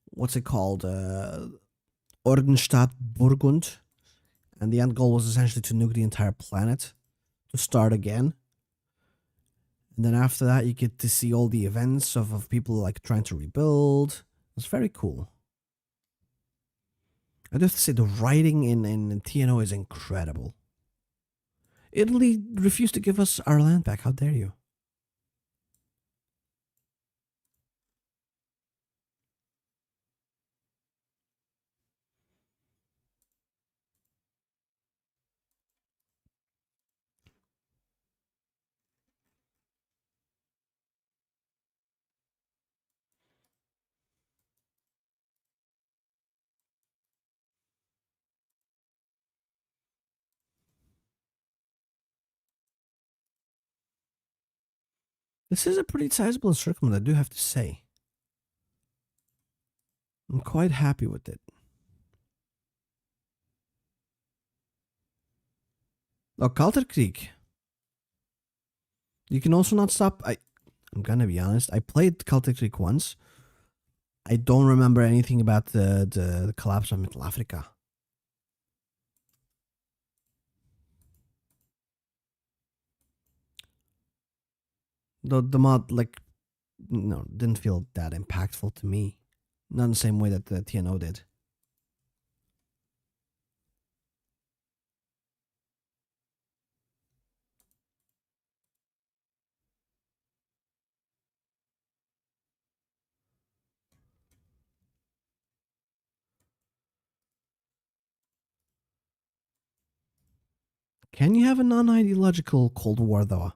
what's it called? Ordenstadt Burgund. And the end goal was essentially to nuke the entire planet to start again. And then after that, you get to see all the events of people like trying to rebuild. It's very cool. I do have to say, the writing in TNO is incredible. Italy refused to give us our land back. How dare you? This is a pretty sizable encirclement, I do have to say. I'm quite happy with it. Oh, Kalterkrieg. You can also not stop. I'm gonna be honest. I played Kalterkrieg once. I don't remember anything about the collapse of Middle Africa. The mod, like, no, didn't feel that impactful to me. Not in the same way that the TNO did. Can you have a non-ideological Cold War, though?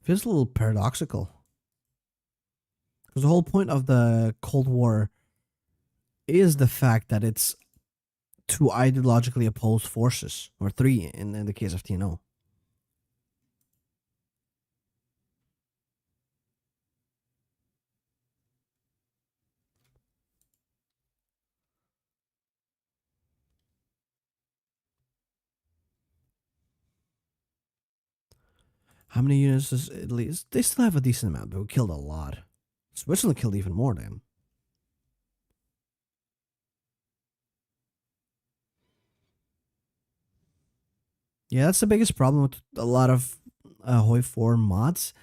Feels a little paradoxical. Because the whole point of the Cold War is the fact that it's two ideologically opposed forces, or three in the case of TNO. How many units does Italy? They still have a decent amount, but we killed a lot. Switzerland killed even more, damn. Yeah, that's the biggest problem with a lot of HOI4 mods,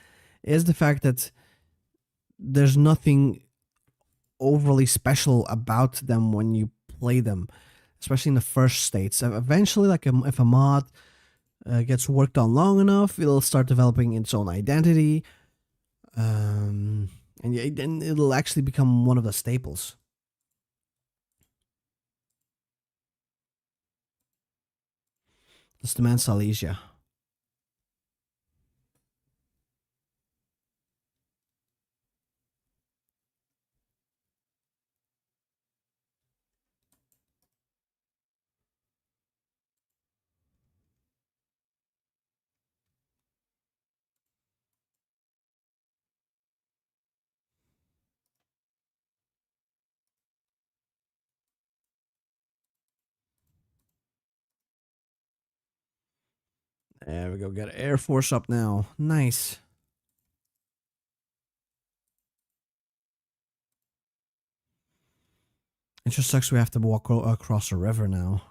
is the fact that there's nothing overly special about them when you play them, especially in the first states. Eventually, like if a mod gets worked on long enough, it'll start developing its own identity, and then it'll actually become one of the staples. Let's demand Silesia. There we go. Get Air Force up now. Nice. It just sucks we have to walk across a river now.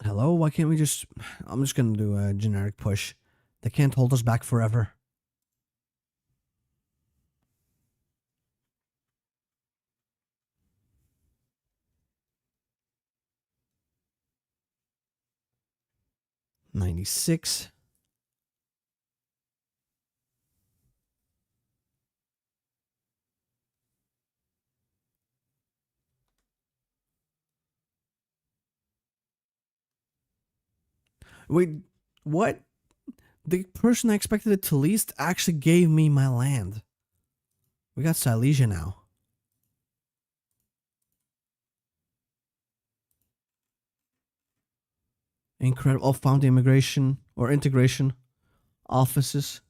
Hello? Why can't we just... I'm just gonna do a generic push. They can't hold us back forever. $96. Wait, what? The person I expected it to least actually gave me my land. We got Silesia now. Incredible. Oh, found the immigration or integration offices.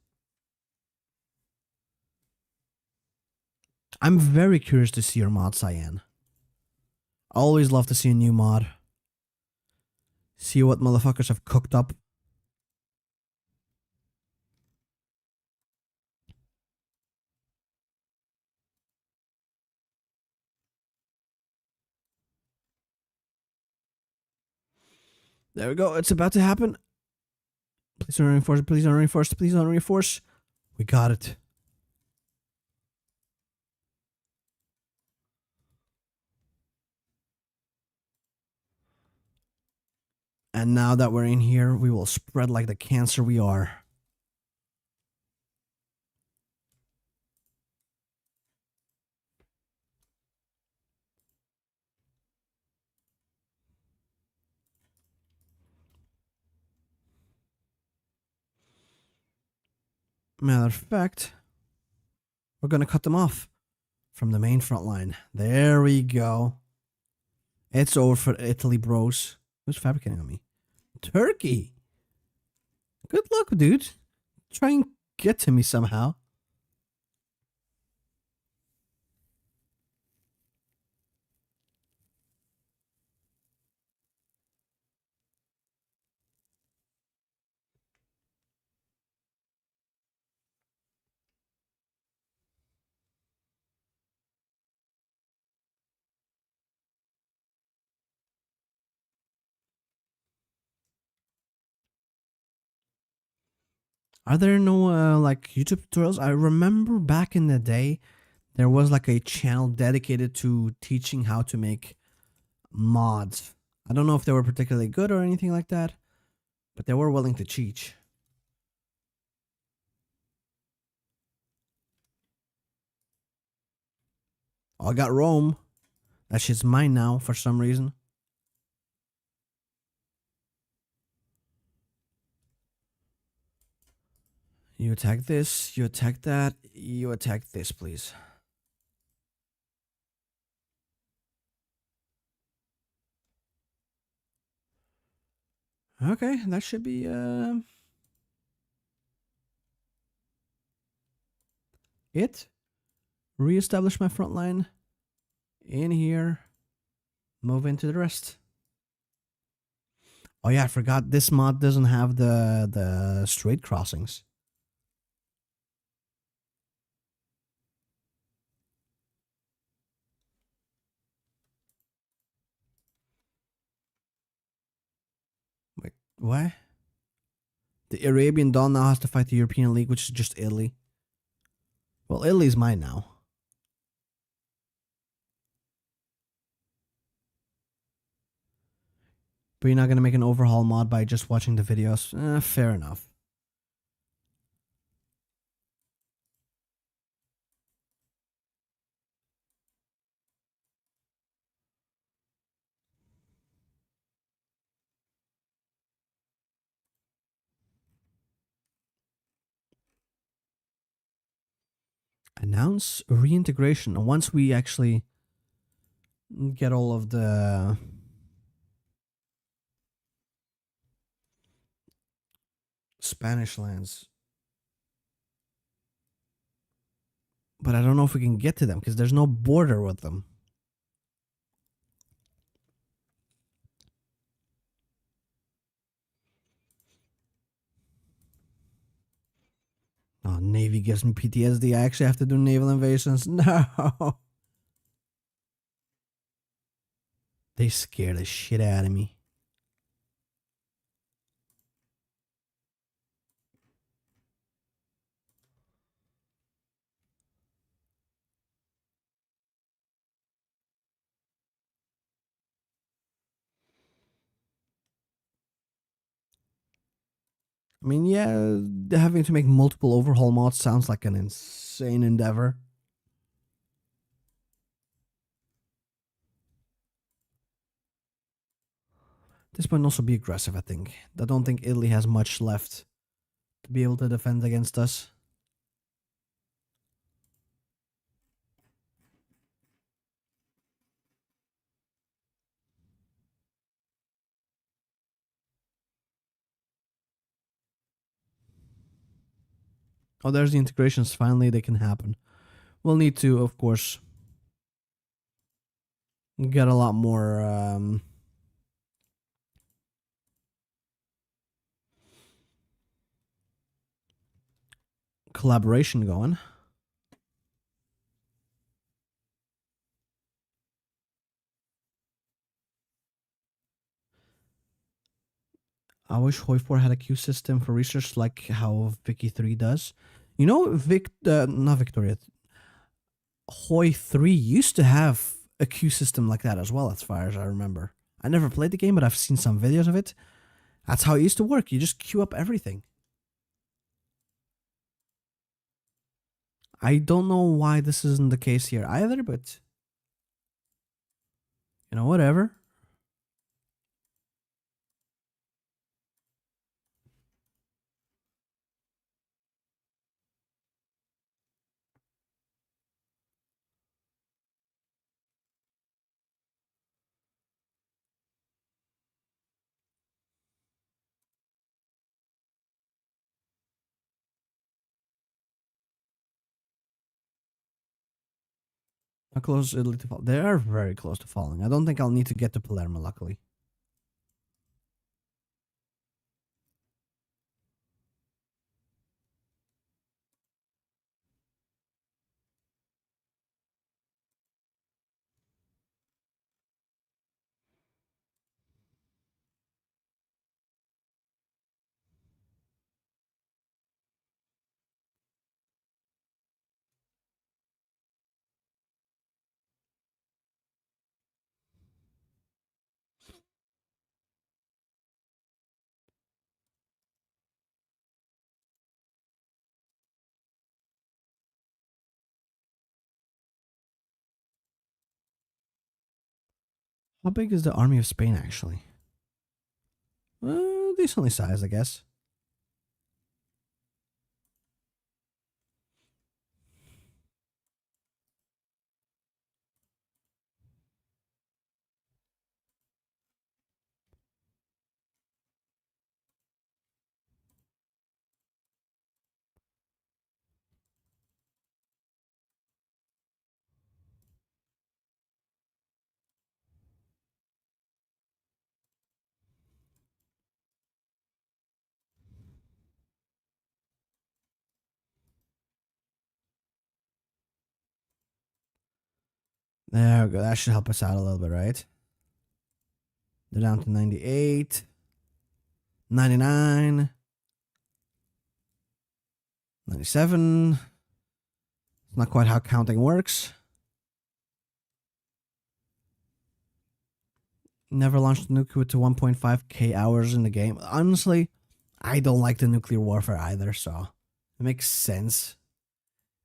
I'm very curious to see your mod, Cyan. I always love to see a new mod. See what motherfuckers have cooked up. There we go. It's about to happen. Please don't reinforce. Please don't reinforce. Please don't reinforce. We got it. And now that we're in here, we will spread like the cancer we are. Matter of fact, we're going to cut them off from the main front line. There we go. It's over for Italy, bros. Who's fabricating on me? Turkey. Good luck, dude. Try and get to me somehow. Are there no like YouTube tutorials? I remember back in the day, there was like a channel dedicated to teaching how to make mods. I don't know if they were particularly good or anything like that, but they were willing to teach. Oh, I got Rome. That shit's mine now for some reason. You attack this, you attack that, you attack this, please. Okay, that should be it. Reestablish my front line in here. Move into the rest. Oh yeah, I forgot this mod doesn't have the straight crossings. Wait, what? The Arabian Dawn now has to fight the European League, which is just Italy. Well, Italy's mine now. But you're not going to make an overhaul mod by just watching the videos? Fair enough. Announce reintegration. Once we actually get all of the Spanish lands. But I don't know if we can get to them because there's no border with them. Oh, Navy gives me PTSD. I actually have to do naval invasions. No. They scare the shit out of me. I mean, yeah, having to make multiple overhaul mods sounds like an insane endeavor. This might also be aggressive, I think. I don't think Italy has much left to be able to defend against us. Oh, there's the integrations. Finally, they can happen. We'll need to, of course, get a lot more collaboration going. I wish HOI4 had a queue system for research like how Vicky 3 does. You know, not Victoria, HOI3 used to have a queue system like that as well, as far as I remember. I never played the game, but I've seen some videos of it. That's how it used to work. You just queue up everything. I don't know why this isn't the case here either, but you know, whatever. How close is Italy to fall? They are very close to falling. I don't think I'll need to get to Palermo, luckily. How big is the army of Spain, actually? Decently sized, I guess. There we go. That should help us out a little bit, right? They're down to 98, 99, 97. It's not quite how counting works. Never launched a nuke with 1.5k hours in the game. Honestly, I don't like the nuclear warfare either, so it makes sense.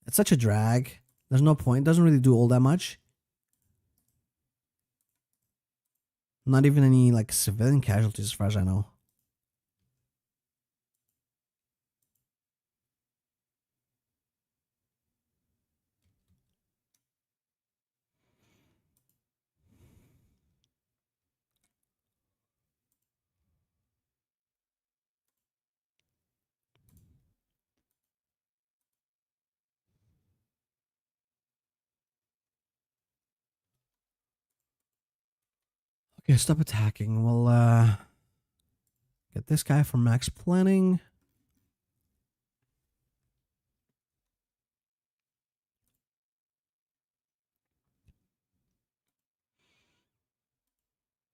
It's such a drag. There's no point. It doesn't really do all that much. Not even any like civilian casualties as far as I know. Okay, stop attacking. We'll get this guy for max planning.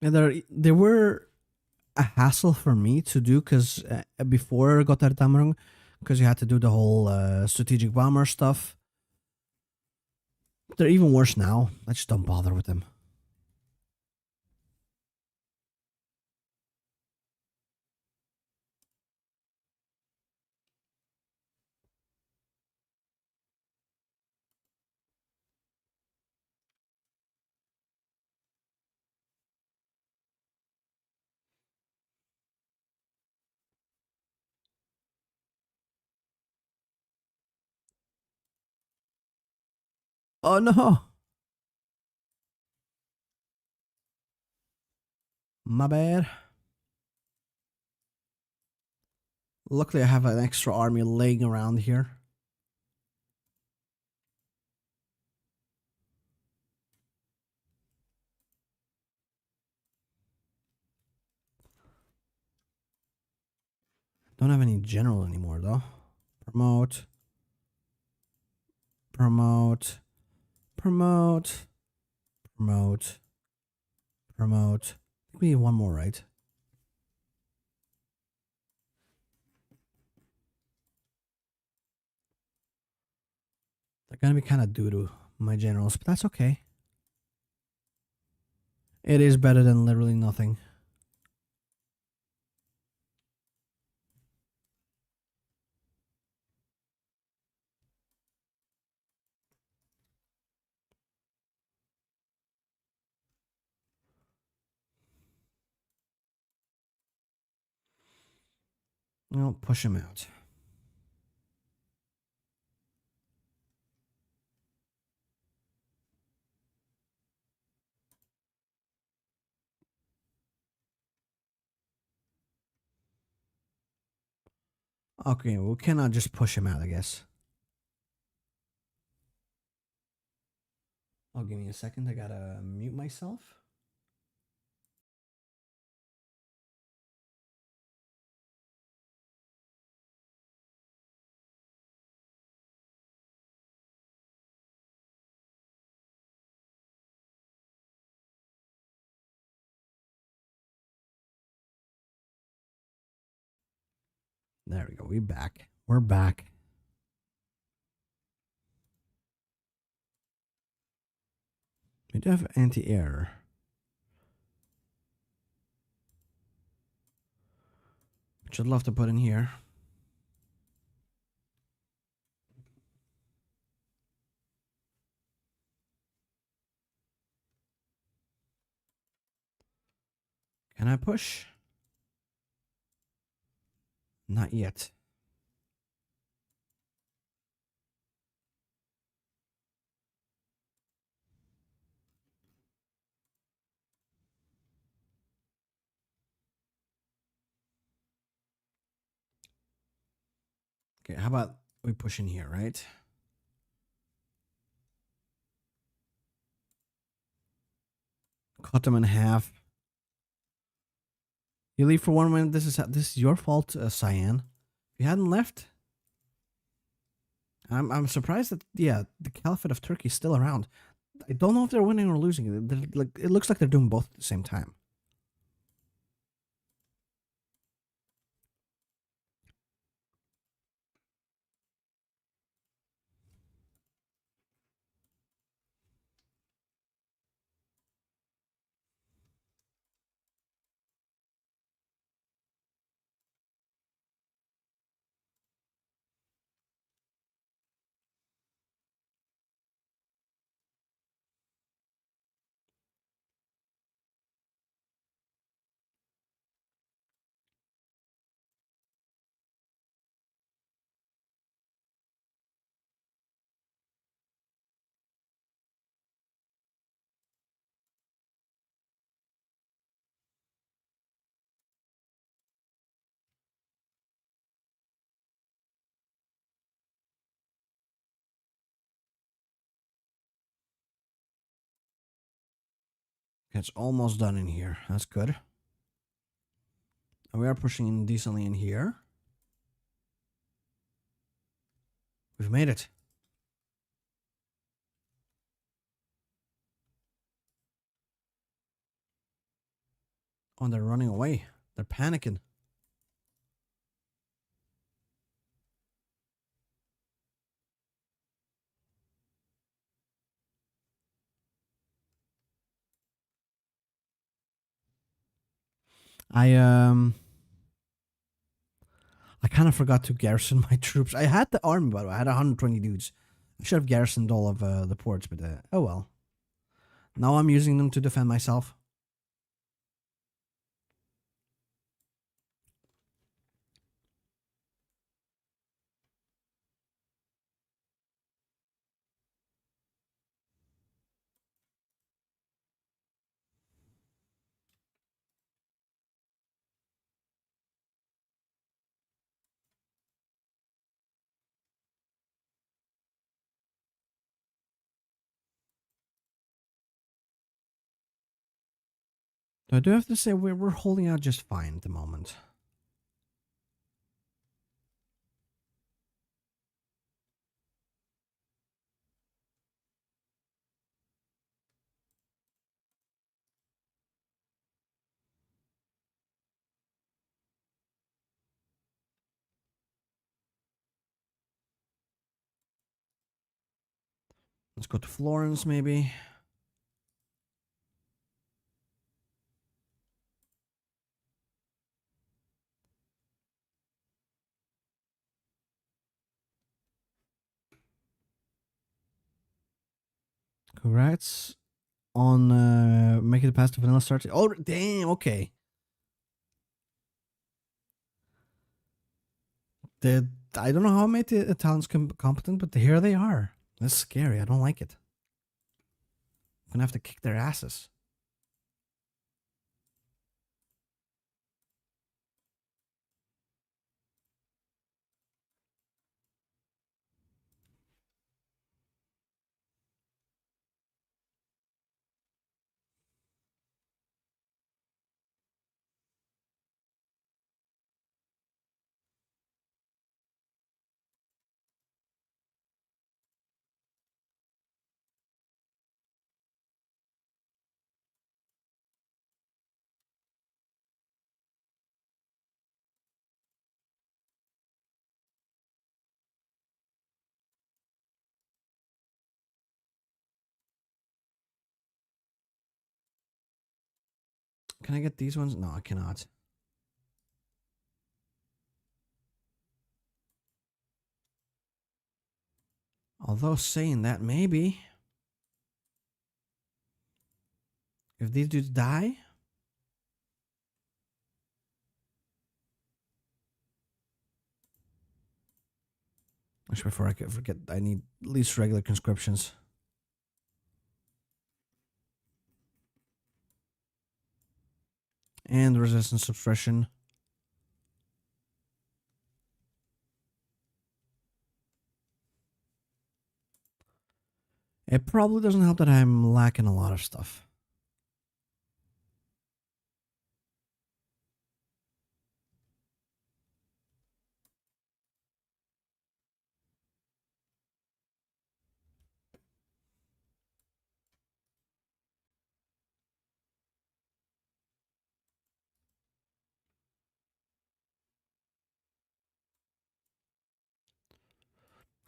And they were a hassle for me to do because before Gotthardammerung, because you had to do the whole strategic bomber stuff. They're even worse now. I just don't bother with them. Oh no! My bad. Luckily, I have an extra army laying around here. Don't have any general anymore, though. Promote. Promote. Promote. Promote. Promote. I think we need one more, right? They're gonna be kind of doo-doo, my generals, but that's okay. It is better than literally nothing. I'll push him out. Okay, we cannot just push him out, I guess. Oh, give me a second. I gotta mute myself. There we go. We're back. We're back. We do have anti-air. Which I'd love to put in here. Can I push? Not yet. Okay, how about we push in here, right? Cut them in half. You leave for 1 minute. This is your fault, Cyan. If you hadn't left, I'm surprised that the Caliphate of Turkey is still around. I don't know if they're winning or losing. Like, it looks like they're doing both at the same time. It's almost done in here. That's good. And we are pushing in decently in here. We've made it. Oh, they're running away. They're panicking. I kind of forgot to garrison my troops. I had the army, by the way. I had 120 dudes. I should have garrisoned all of the ports, but oh well. Now I'm using them to defend myself. So I do have to say we're holding out just fine at the moment. Let's go to Florence, maybe. Congrats on making it past the vanilla start. Oh, damn, okay. I don't know how I made the Italians competent, but here they are. That's scary. I don't like it. I'm gonna have to kick their asses. Can I get these ones? No, I cannot. Although saying that, maybe if these dudes die, actually, before I forget, I need at least regular conscriptions. And resistance suppression. It probably doesn't help that I'm lacking a lot of stuff.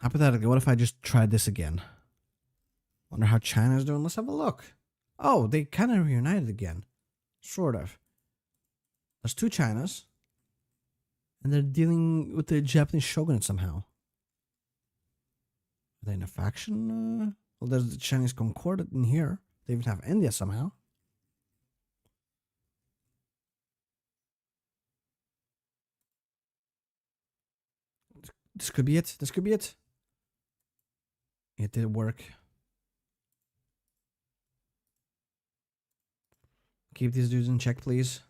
Hypothetically, what if I just tried this again? Wonder how China's doing. Let's have a look. Oh, they kind of reunited again. Sort of. There's two Chinas. And they're dealing with the Japanese shogunate somehow. Are they in a faction? Well, there's the Chinese Concordat in here. They even have India somehow. This could be it. This could be it. It did work. Keep these dudes in check, please.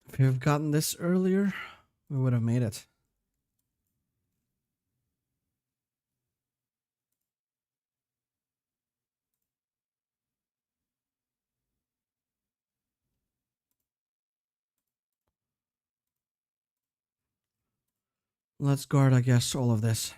If we have gotten this earlier, we would have made it. Let's guard, I guess, all of this.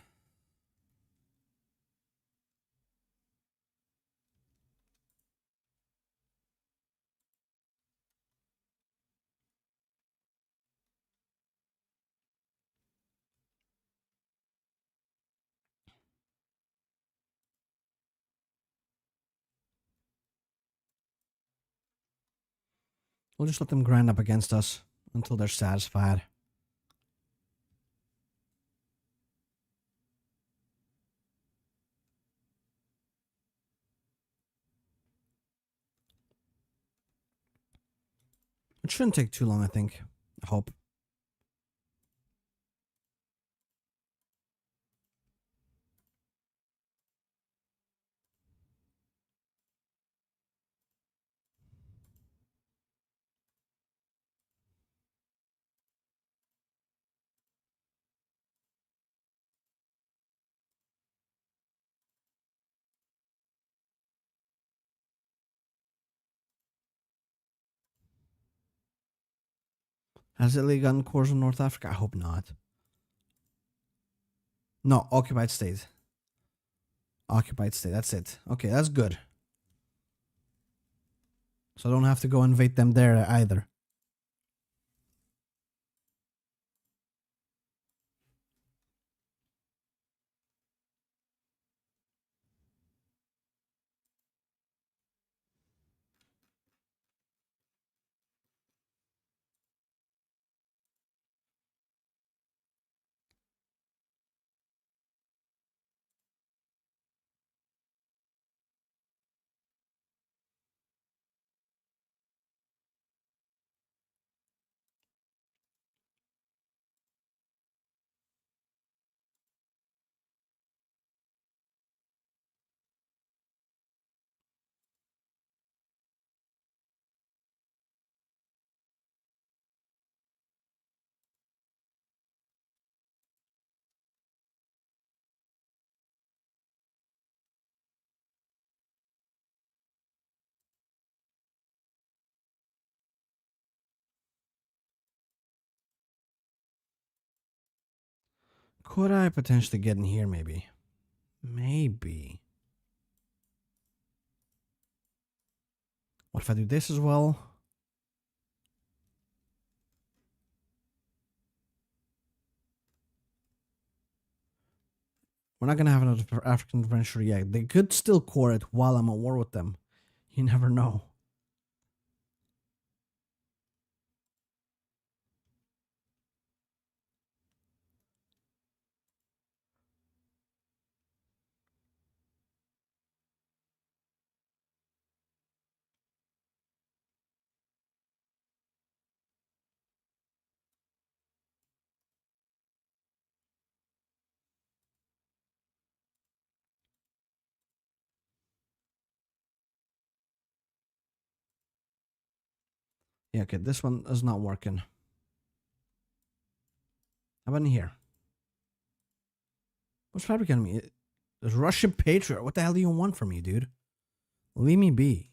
We'll just let them grind up against us until they're satisfied. It shouldn't take too long, I think. I hope. Has Italy gotten cores in North Africa? I hope not. No, occupied state. Occupied state, that's it. Okay, that's good. So I don't have to go invade them there either. Could I potentially get in here, maybe? Maybe. What if I do this as well? We're not going to have another African adventure yet. They could still core it while I'm at war with them. You never know. Yeah, okay, this one is not working. How about in here? What's fabricating me? There's Russian Patriot. What the hell do you want from me, dude? Leave me be.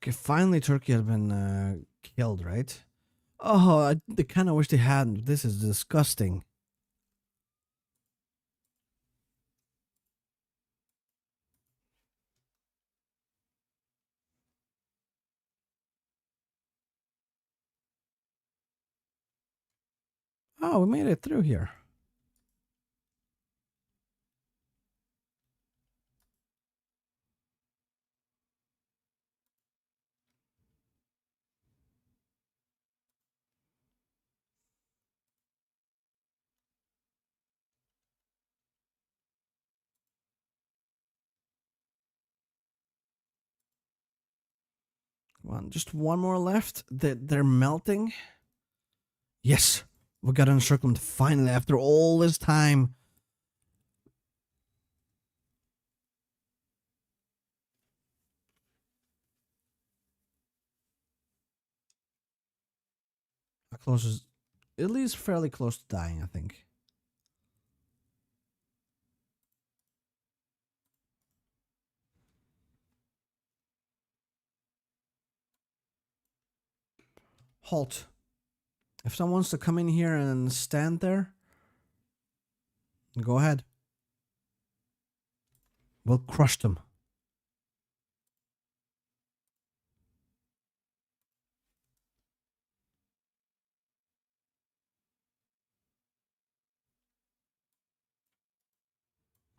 Okay, finally Turkey has been killed, right? Oh, I kind of wish they hadn't. This is disgusting. Oh, we made it through here. Come on, just one more left. They're melting. Yes, we got encirclement finally after all this time. How close is? At least fairly close to dying, I think. Halt. If someone wants to come in here and stand there, go ahead. We'll crush them.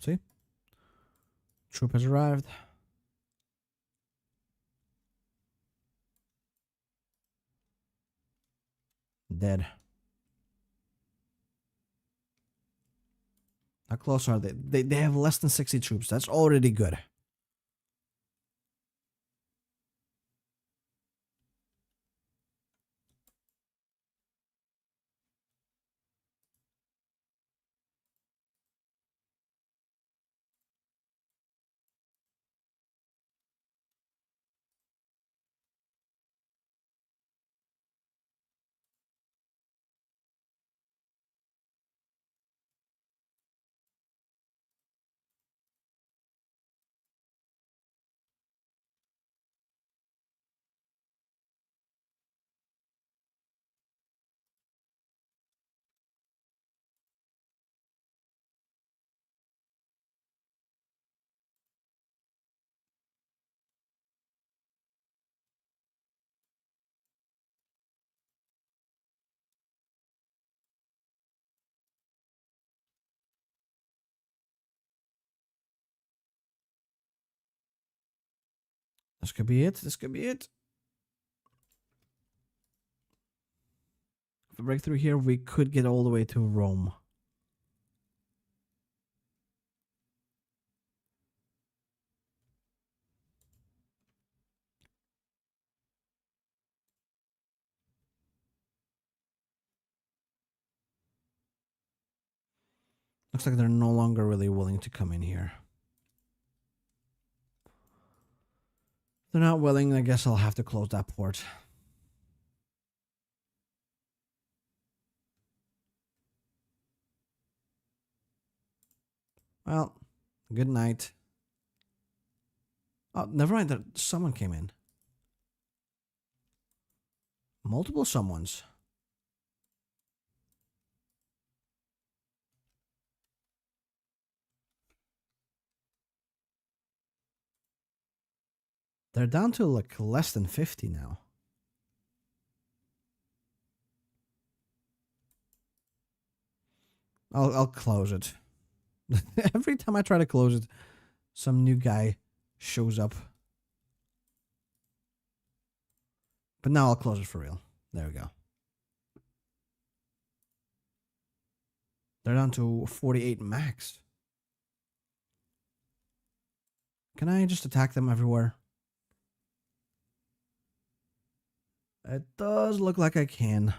See? Troop has arrived. Dead. How close are they? They have less than 60 troops. That's already good. This could be it. This could be it. If we break through here, we could get all the way to Rome. Looks like they're no longer really willing to come in here. If they're not willing, I guess I'll have to close that port. Well, good night. Oh, never mind. Someone came in. Multiple someones. They're down to like less than 50 now. I'll close it. Every time I try to close it, some new guy shows up. But now I'll close it for real. There we go. They're down to 48 max. Can I just attack them everywhere? It does look like I can.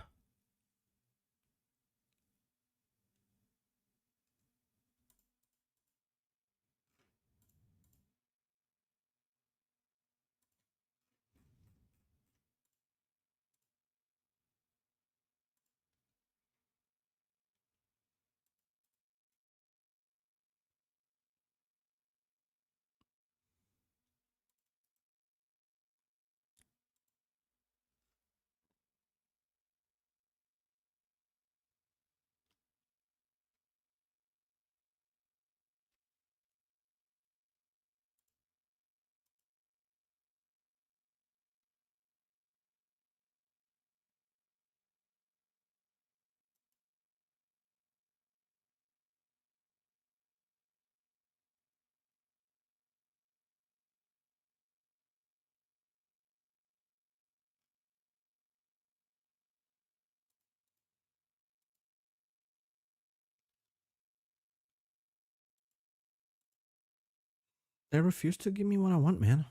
They refuse to give me what I want, man.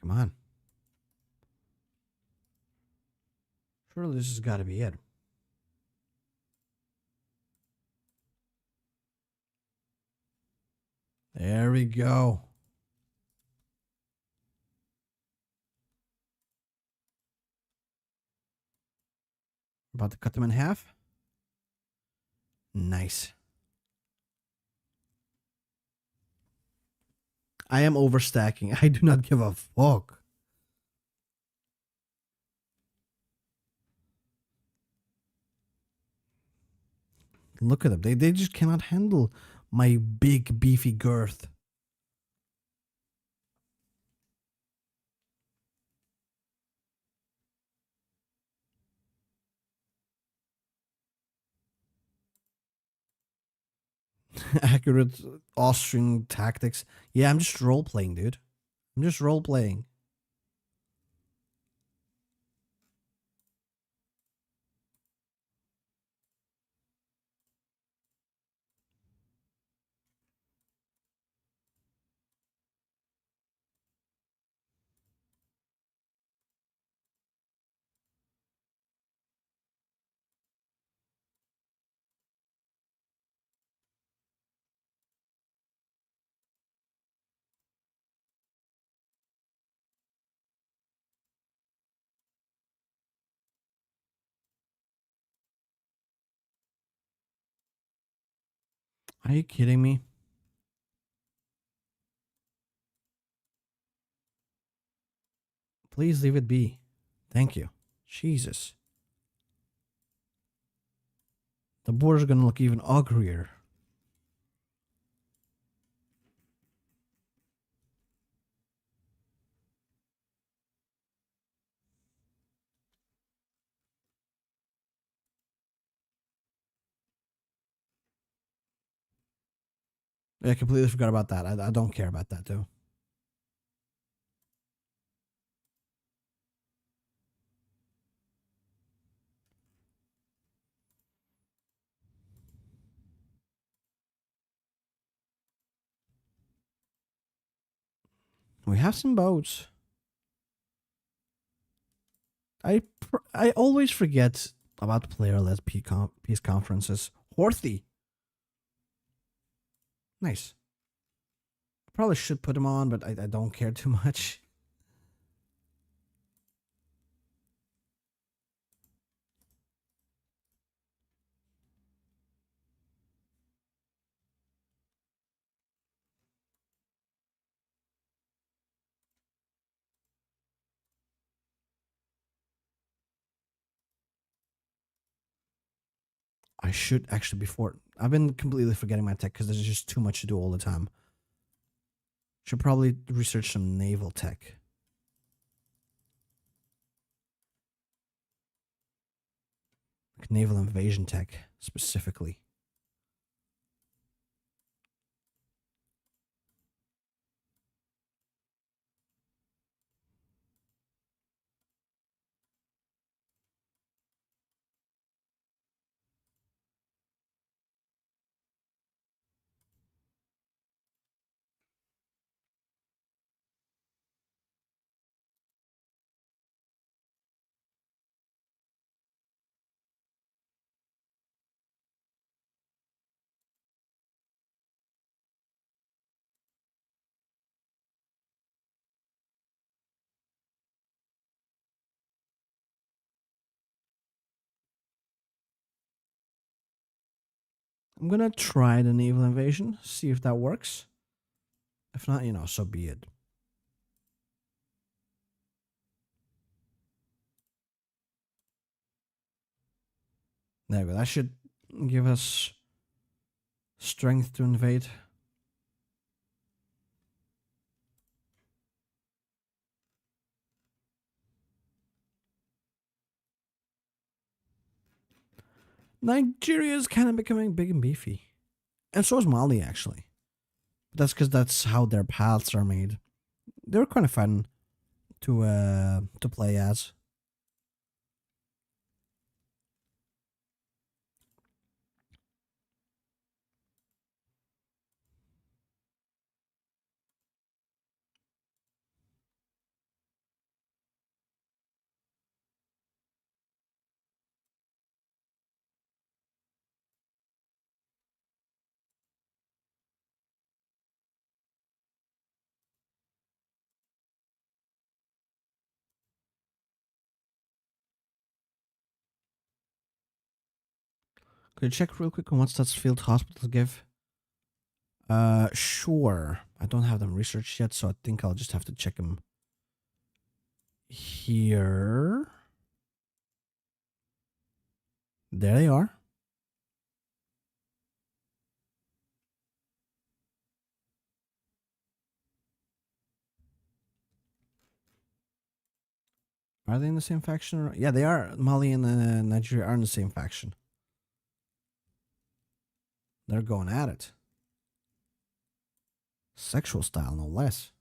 Come on. Surely this has got to be it. There we go. About to cut them in half. Nice. I am overstacking. I do not give a fuck. Look at them. They just cannot handle my big beefy girth. Accurate Austrian tactics. Yeah, I'm just role playing, dude. I'm just role playing. Are you kidding me? Please leave it be. Thank you. Jesus. The border's gonna look even uglier. I completely forgot about that. I don't care about that, too. We have some boats. I always forget about player-led peace conferences. Horthy. Nice. Probably should put them on, but I don't care too much. I should actually before. I've been completely forgetting my tech because there's just too much to do all the time. Should probably research some naval tech. Like naval invasion tech, specifically. I'm gonna try the naval invasion, see if that works. If not, so be it. There we go. That should give us strength to invade. Nigeria is kind of becoming big and beefy. And so is Mali, actually. But that's because that's how their paths are made. They were kind of fun to play as. Could you check real quick on what stats field hospitals give? Sure. I don't have them researched yet, so I think I'll just have to check them here. There they are. Are they in the same faction? Yeah, they are. Mali and Nigeria are in the same faction. They're going at it. Sexual style, no less.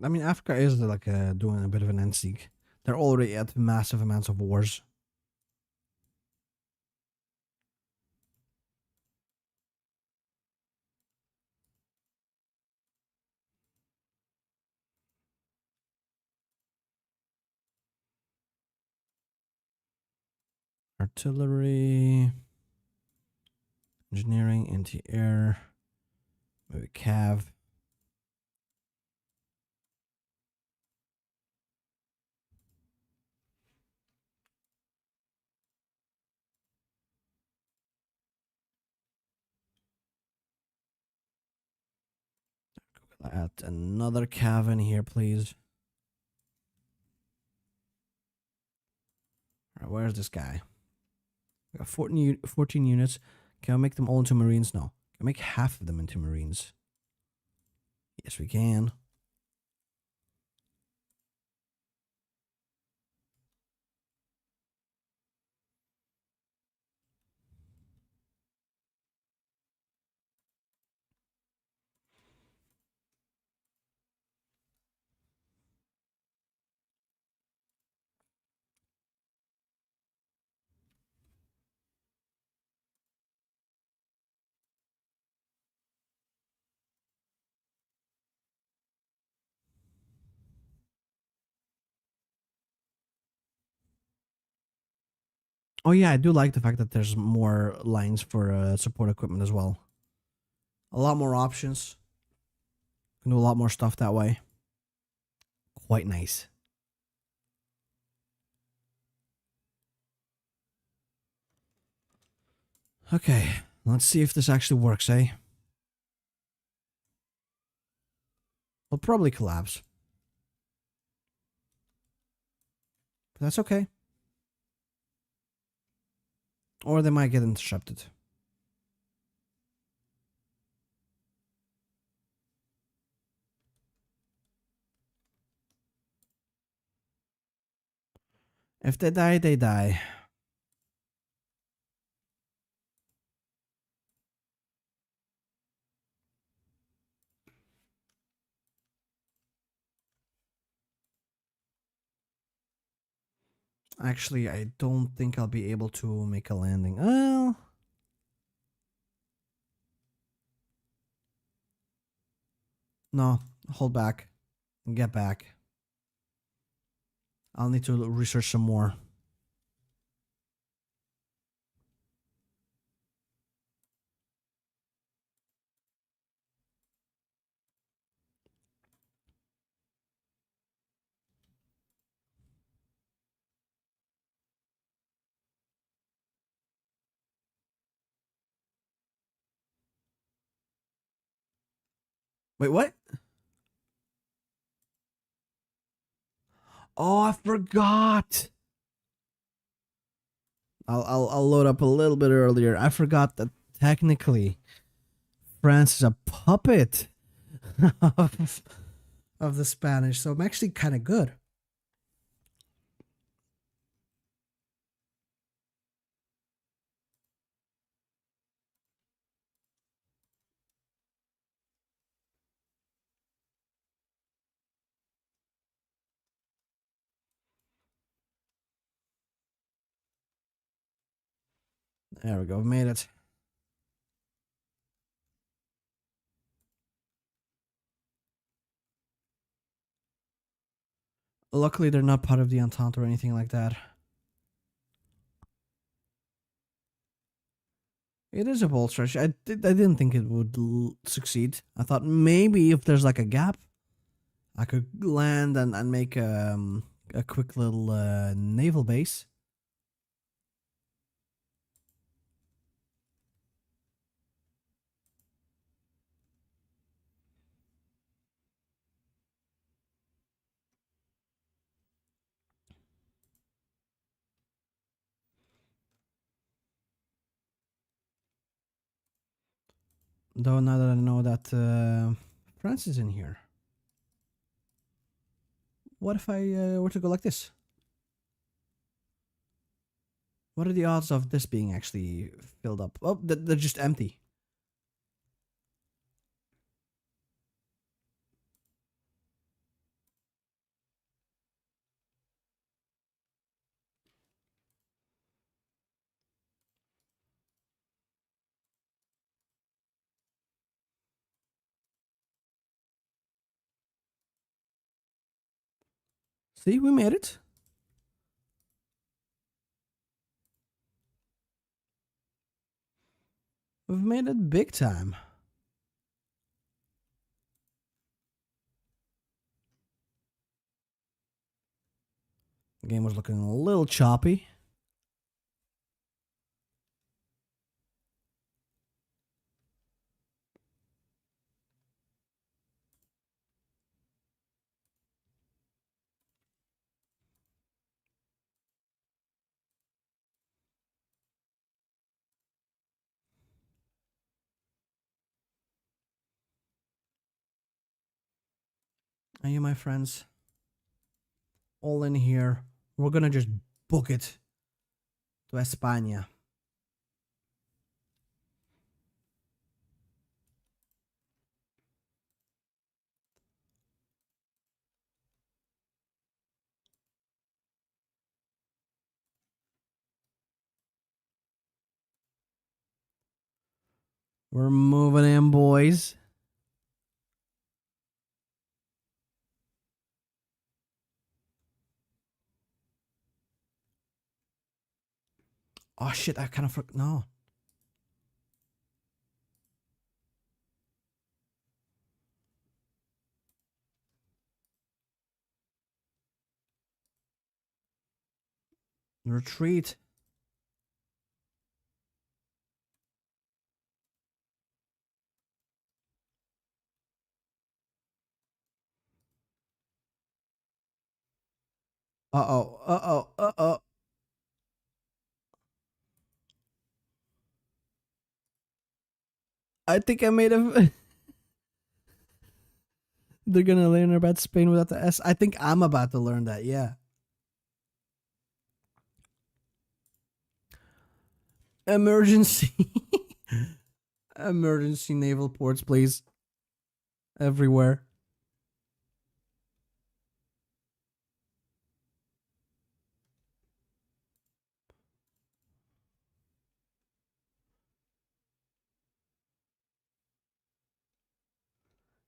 I mean, Africa is like doing a bit of an end seek. They're already at massive amounts of wars. Artillery, engineering, anti-air, maybe cav. Add another cav in here, please. All right, where's this guy? We got 14 units. Can I make them all into Marines? No. Can I make half of them into Marines? Yes, we can. Oh yeah, I do like the fact that there's more lines for support equipment as well. A lot more options. Can do a lot more stuff that way. Quite nice. Okay, let's see if this actually works, eh? It'll probably collapse. But that's okay. Or they might get intercepted. If they die, they die. Actually, I don't think I'll be able to make a landing. Well, no, hold back and get back. I'll need to research some more. Wait, what? Oh, I forgot. I'll load up a little bit earlier. I forgot that technically France is a puppet of the Spanish, so I'm actually kind of good. There we go. We made it. Luckily, they're not part of the Entente or anything like that. It is a bold stretch. I didn't think it would succeed. I thought maybe if there's like a gap, I could land and make a quick little naval base. Though now that I know that France is in here. What if I were to go like this? What are the odds of this being actually filled up? Oh, they're just empty. See, we made it. We've made it big time. The game was looking a little choppy. Are you, my friends? All in here. We're gonna just book it to España. We're moving in, boys. Oh shit! I kind of no. Retreat. Uh-oh. Uh-oh. Uh-oh. I think I made a... They're gonna learn about Spain without the S. I think I'm about to learn that, yeah. Emergency. Emergency naval ports, please. Everywhere.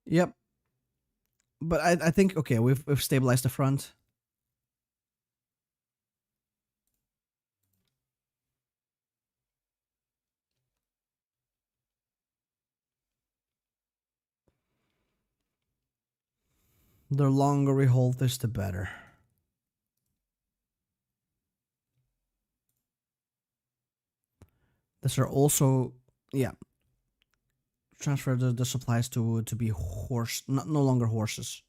Yep. But I think, okay, we've stabilized the front. The longer we hold this, the better. These are also, yeah. Transfer the supplies to be horse, no longer horses.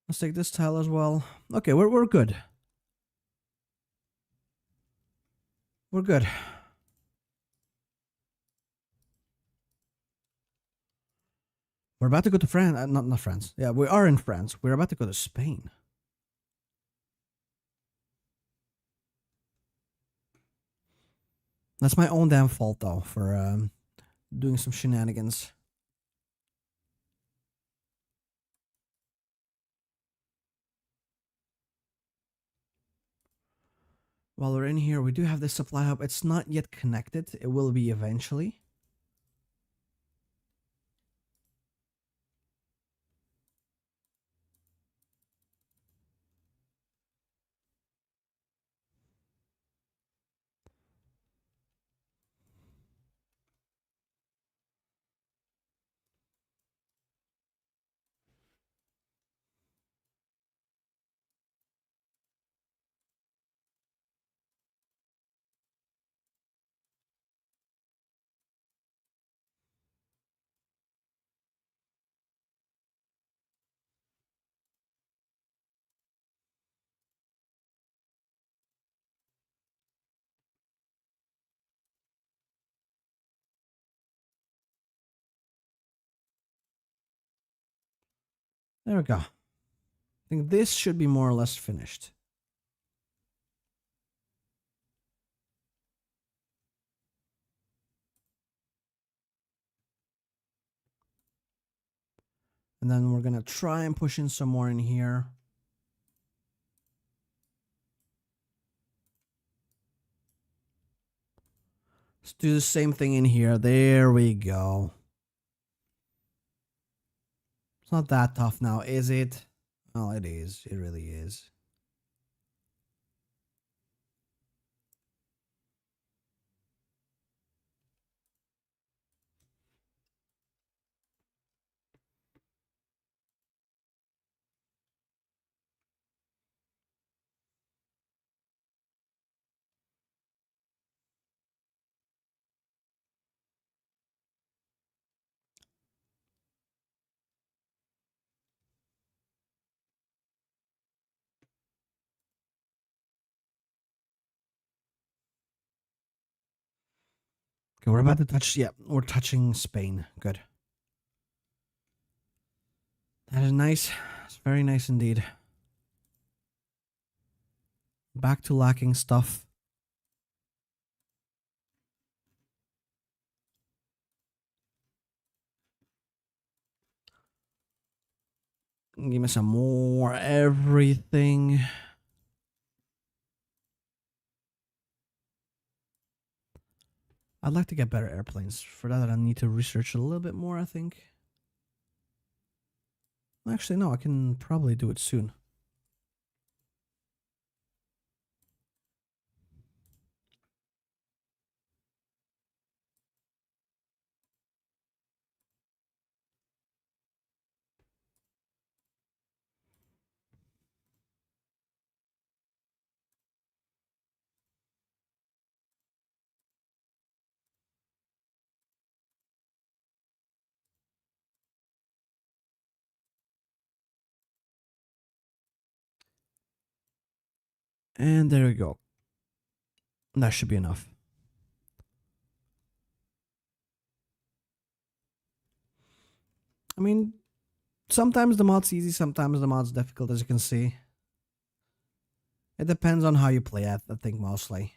Let's take this tile as well. Okay, we're good. We're good. We're about to go to France. Not France. Yeah, we are in France. We're about to go to Spain. That's my own damn fault, though, for doing some shenanigans. While we're in here, we do have this supply hub. It's not yet connected. It will be eventually. There we go. I think this should be more or less finished. And then we're going to try and push in some more in here. Let's do the same thing in here. There we go. It's not that tough now, is it? Well, it is. It really is. Okay, we're about to touch. Yeah, we're touching Spain. Good. That is nice. It's very nice indeed. Back to lacking stuff. Give me some more everything. I'd like to get better airplanes. For that, I need to research a little bit more, I think. Actually, no, I can probably do it soon. And there we go. That should be enough. I mean, sometimes the mod's easy, sometimes the mod's difficult, as you can see. It depends on how you play it, I think, mostly.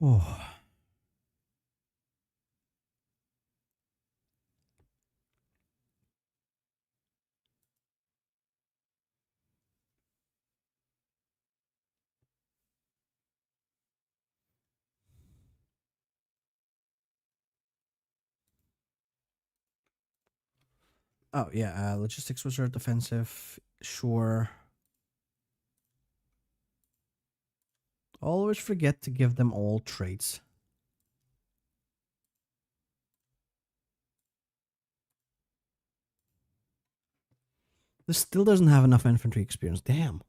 Oh. Oh, yeah, logistics reserve defensive, sure. Always forget to give them all traits. This still doesn't have enough infantry experience, damn.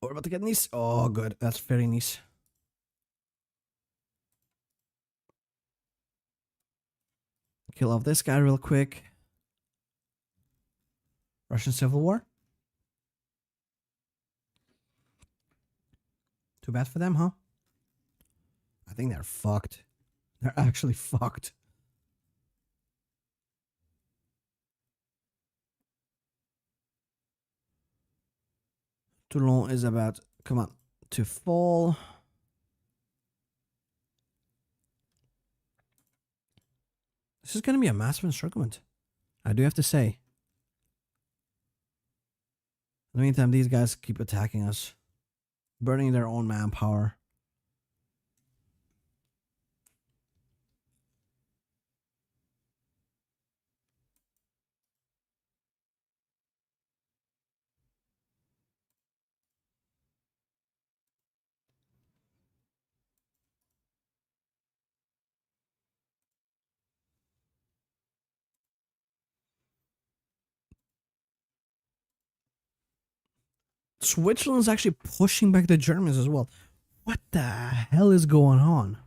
We're about to get nice. Oh, good. That's very nice. Kill off this guy real quick. Russian Civil War. Too bad for them, huh? I think they're fucked. They're actually fucked. Toulon is about, come on, to fall. This is going to be a massive encirclement. I do have to say. In the meantime, these guys keep attacking us. Burning their own manpower. Switzerland's actually pushing back the Germans as well. What the hell is going on?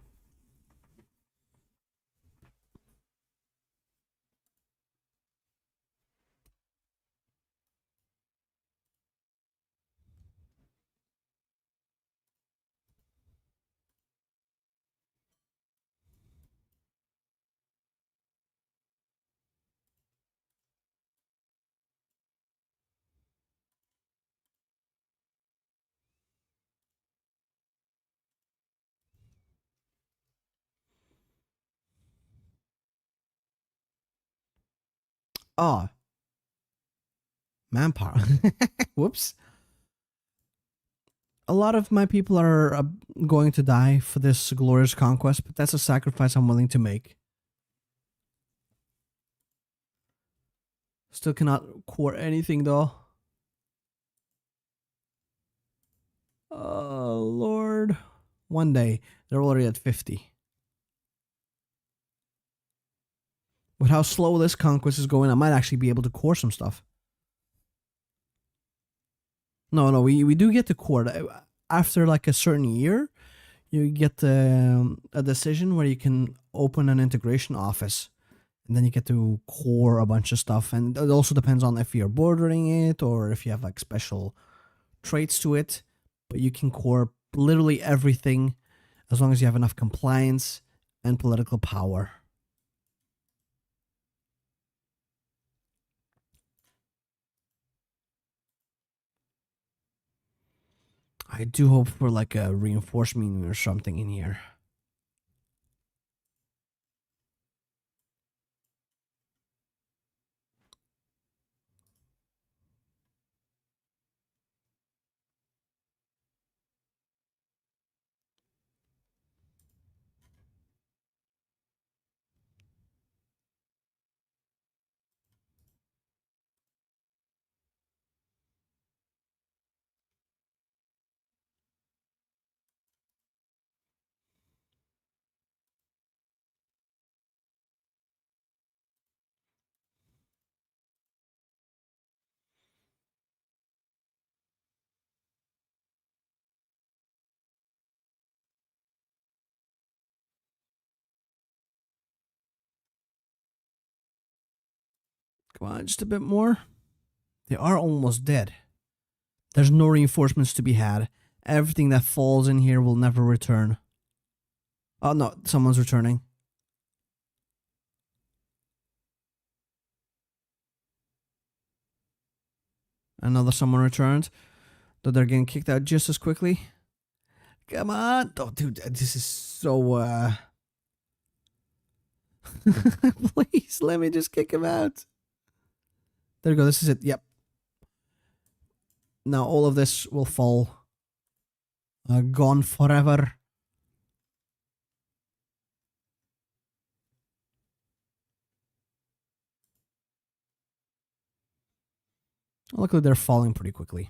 Oh, manpower. Whoops. A lot of my people are going to die for this glorious conquest, but that's a sacrifice I'm willing to make. Still cannot core anything though. Oh, Lord. One day, they're already at 50. With how slow this conquest is going, I might actually be able to core some stuff. No, we do get to core. After like a certain year, you get a decision where you can open an integration office. And then you get to core a bunch of stuff. And it also depends on if you're bordering it or if you have like special traits to it. But you can core literally everything as long as you have enough compliance and political power. I do hope for like a reinforcement or something in here. Come on, just a bit more. They are almost dead. There's no reinforcements to be had. Everything that falls in here will never return. Oh no, someone's returning. Another someone returned. Though they're getting kicked out just as quickly. Come on. Oh, dude, this is so, Please, let me just kick him out. There we go. This is it. Yep. Now all of this will fall. Gone forever. Luckily, they're falling pretty quickly.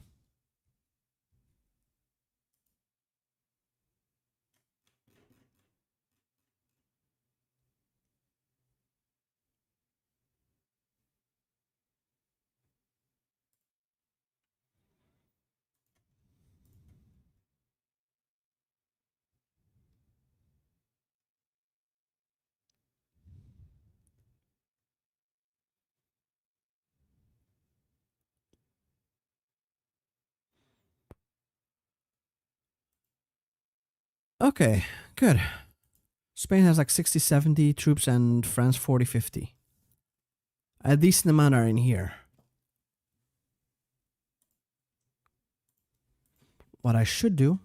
Okay, good. Spain has like 60, 70 troops and France 40, 50. A decent amount are in here. What I should do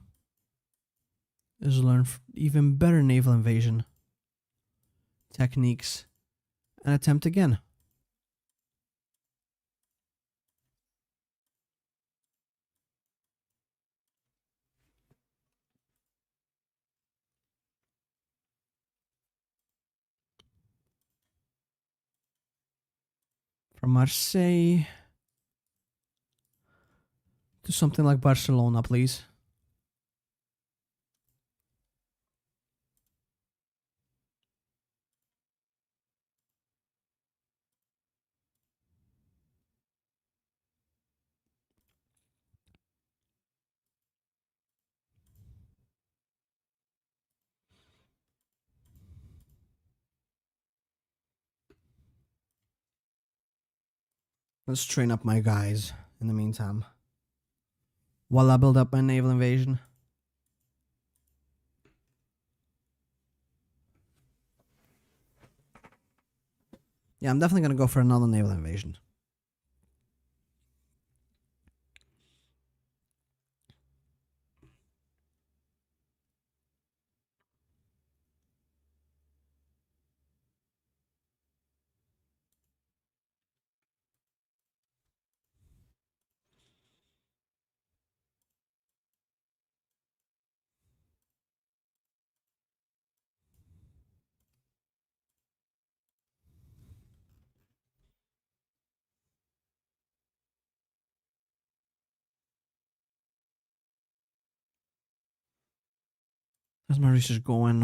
is learn even better naval invasion techniques and attempt again. From Marseille to something like Barcelona, please. Let's train up my guys in the meantime. While I build up my naval invasion. Yeah, I'm definitely going to go for another naval invasion. How's my research going?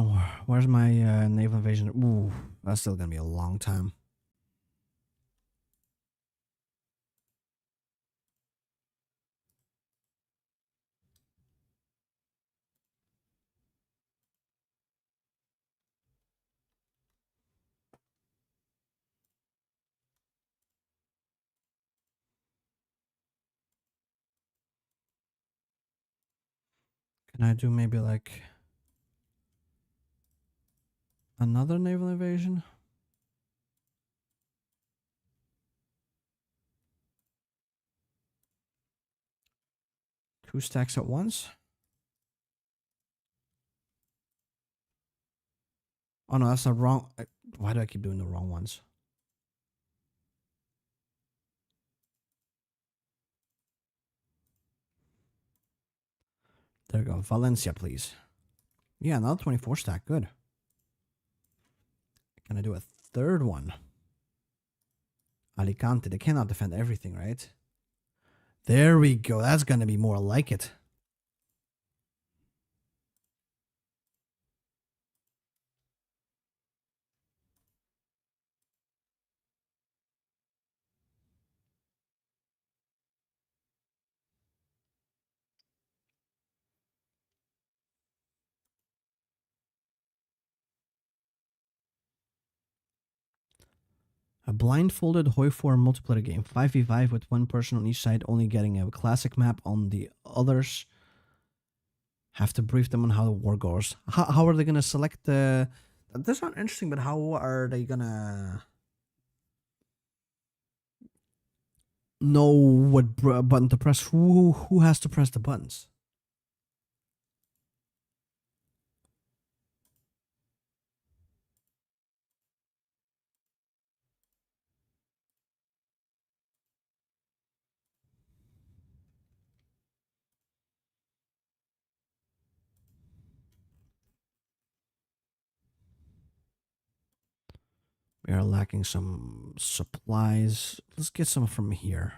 Where's my naval invasion? Ooh, that's still going to be a long time. Can I do maybe like another naval invasion? Two stacks at once? Oh no, that's the wrong. Why do I keep doing the wrong ones? There we go. Valencia, please. Yeah, another 24 stack. Good. Can I do a third one? Alicante. They cannot defend everything, right? There we go. That's going to be more like it. A blindfolded HOI4 multiplayer game. 5v5 with one person on each side, only getting a classic map on the others. Have to brief them on how the war goes. How are they going to select the... That's not interesting, but how are they going to know what button to press? Who has to press the buttons? We are lacking some supplies. Let's get some from here.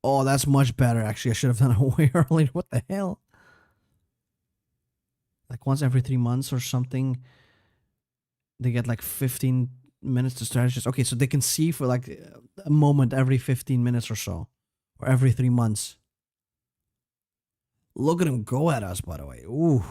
Oh, that's much better. Actually, I should have done it way earlier. What the hell? Like once every 3 months or something, they get like 15 minutes to strategize. Okay, so they can see for like a moment every 15 minutes or so, or every 3 months. Look at him go at us, by the way. Ooh.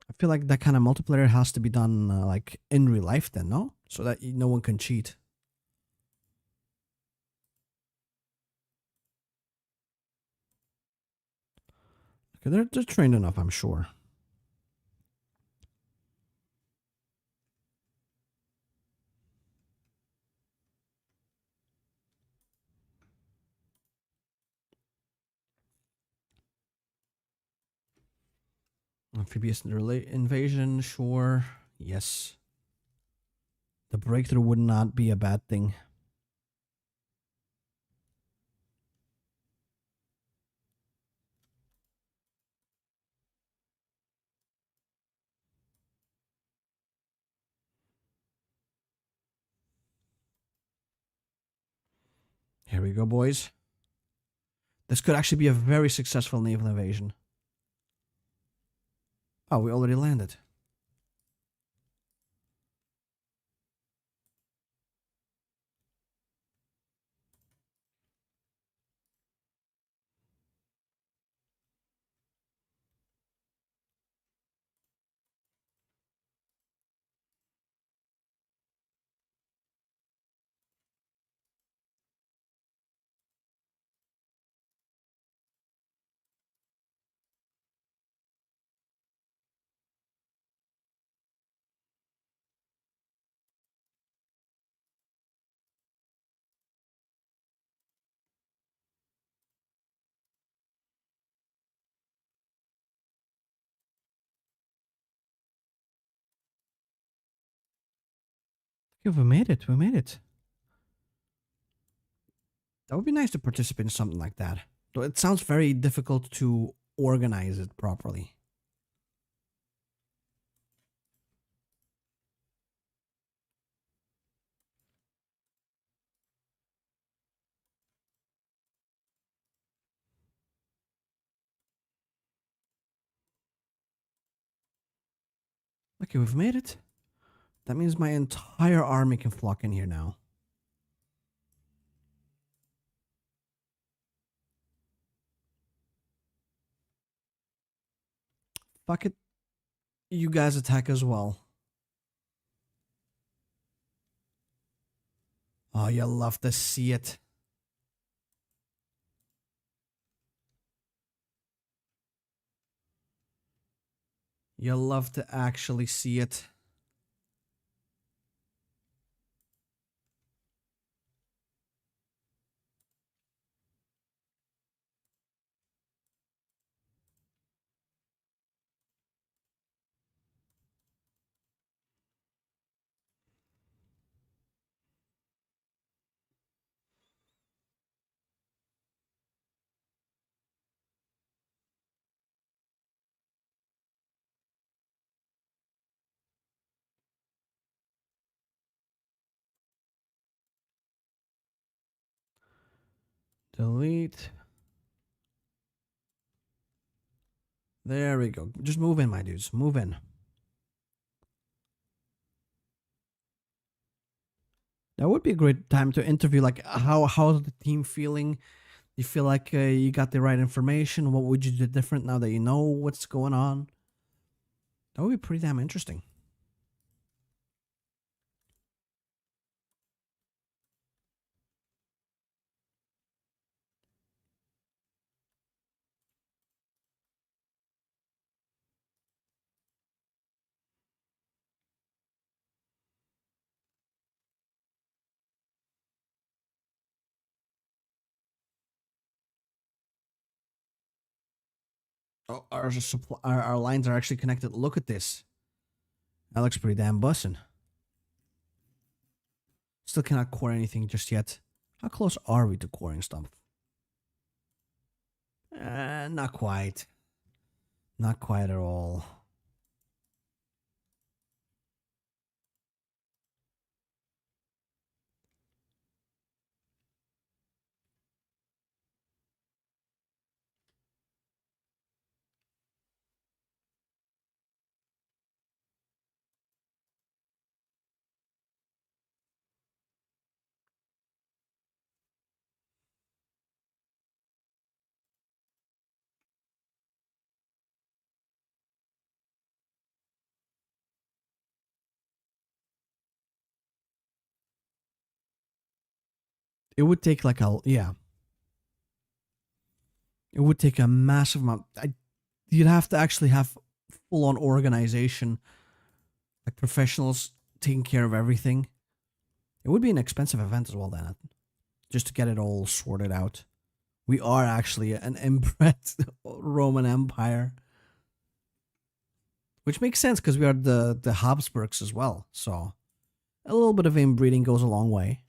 I feel like that kind of multiplayer has to be done like in real life, then, no? So that no one can cheat. Okay, they're trained enough, I'm sure. Amphibious invasion, sure. Yes. The breakthrough would not be a bad thing. Here we go, boys. This could actually be a very successful naval invasion. Oh, we already landed. Okay, we made it. We made it. That would be nice to participate in something like that. Though it sounds very difficult to organize it properly. Okay, we've made it. That means my entire army can flock in here now. Fuck it. You guys attack as well. Oh, you love to see it. You love to actually see it. Delete. There we go. Just move in, my dudes. Move in. That would be a great time to interview. Like, how's the team feeling? You feel like you got the right information? What would you do different now that you know what's going on? That would be pretty damn interesting. Oh, our lines are actually connected. Look at this. That looks pretty damn bussin'. Still cannot core anything just yet. How close are we to coring stuff? Not quite. Not quite at all. It would take like a, yeah. It would take a massive amount. You'd have to actually have full on organization, like professionals taking care of everything. It would be an expensive event as well, then, just to get it all sorted out. We are actually an inbred Roman Empire, which makes sense because we are the Habsburgs as well. So a little bit of inbreeding goes a long way.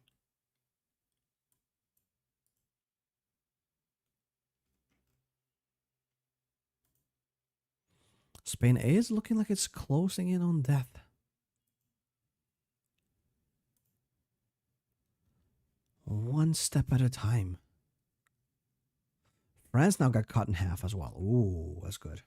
Spain is looking like it's closing in on death. One step at a time. France now got cut in half as well. Ooh, that's good.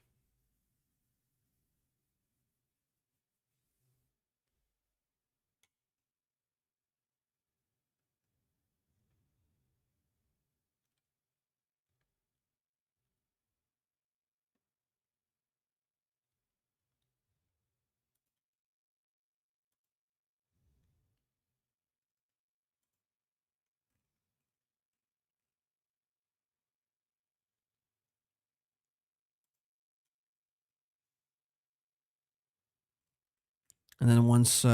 And then once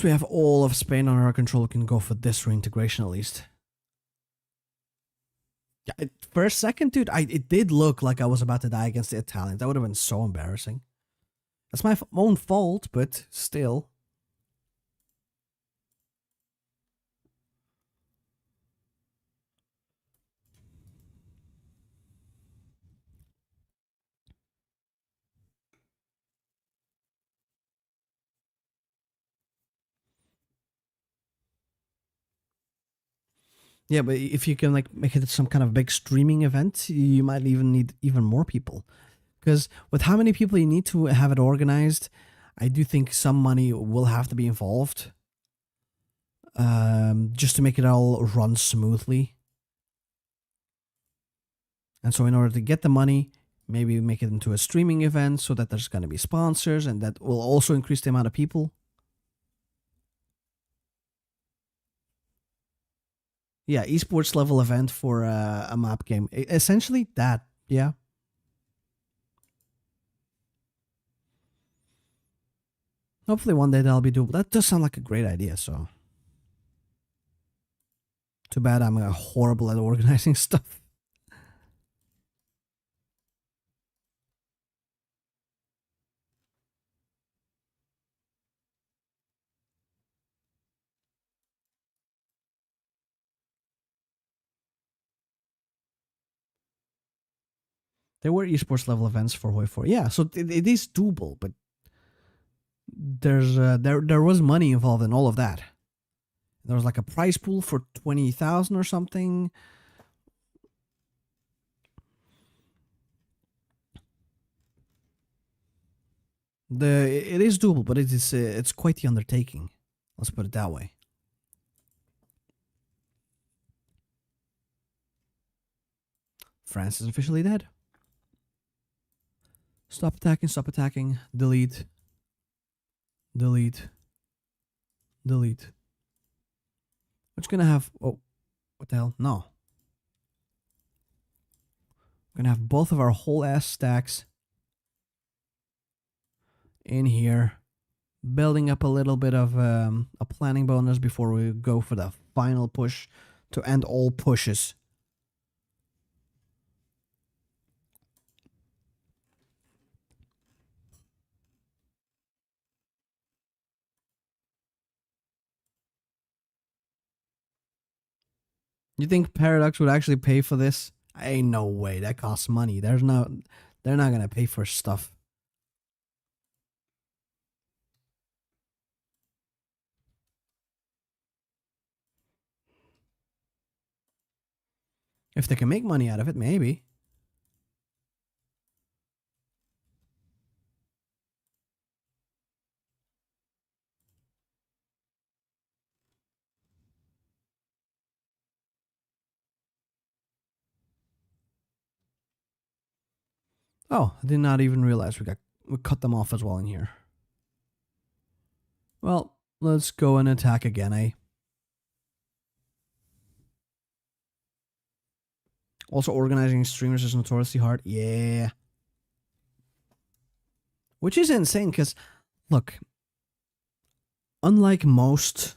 we have all of Spain under our control, we can go for this reintegration at least. Yeah, for a second, dude, it did look like I was about to die against the Italians. That would have been so embarrassing. That's my own fault, but still. Yeah, but if you can like make it some kind of big streaming event, you might even need even more people. Because with how many people you need to have it organized, I do think some money will have to be involved. Just to make it all run smoothly. And so in order to get the money, maybe make it into a streaming event so that there's going to be sponsors and that will also increase the amount of people. Yeah, esports level event for a map game. Essentially that, yeah. Hopefully one day that'll be doable. That does sound like a great idea, so. Too bad I'm horrible at organizing stuff. There were esports level events for HOI4. Yeah, so it is doable, but there was money involved in all of that. There was like a prize pool for 20,000 or something. It is doable, but it's quite the undertaking. Let's put it that way. France is officially dead. Stop attacking, stop attacking. Delete. Delete. Delete. What's gonna have... Oh, what the hell? No. We're gonna have both of our whole ass stacks in here. Building up a little bit of a planning bonus before we go for the final push to end all pushes. You think Paradox would actually pay for this? Ain't no way. That costs money. They're not gonna pay for stuff. If they can make money out of it, maybe. Oh, I did not even realize we cut them off as well in here. Well, let's go and attack again, eh? Also, organizing streamers is notoriously hard. Yeah. Which is insane, because, look, unlike most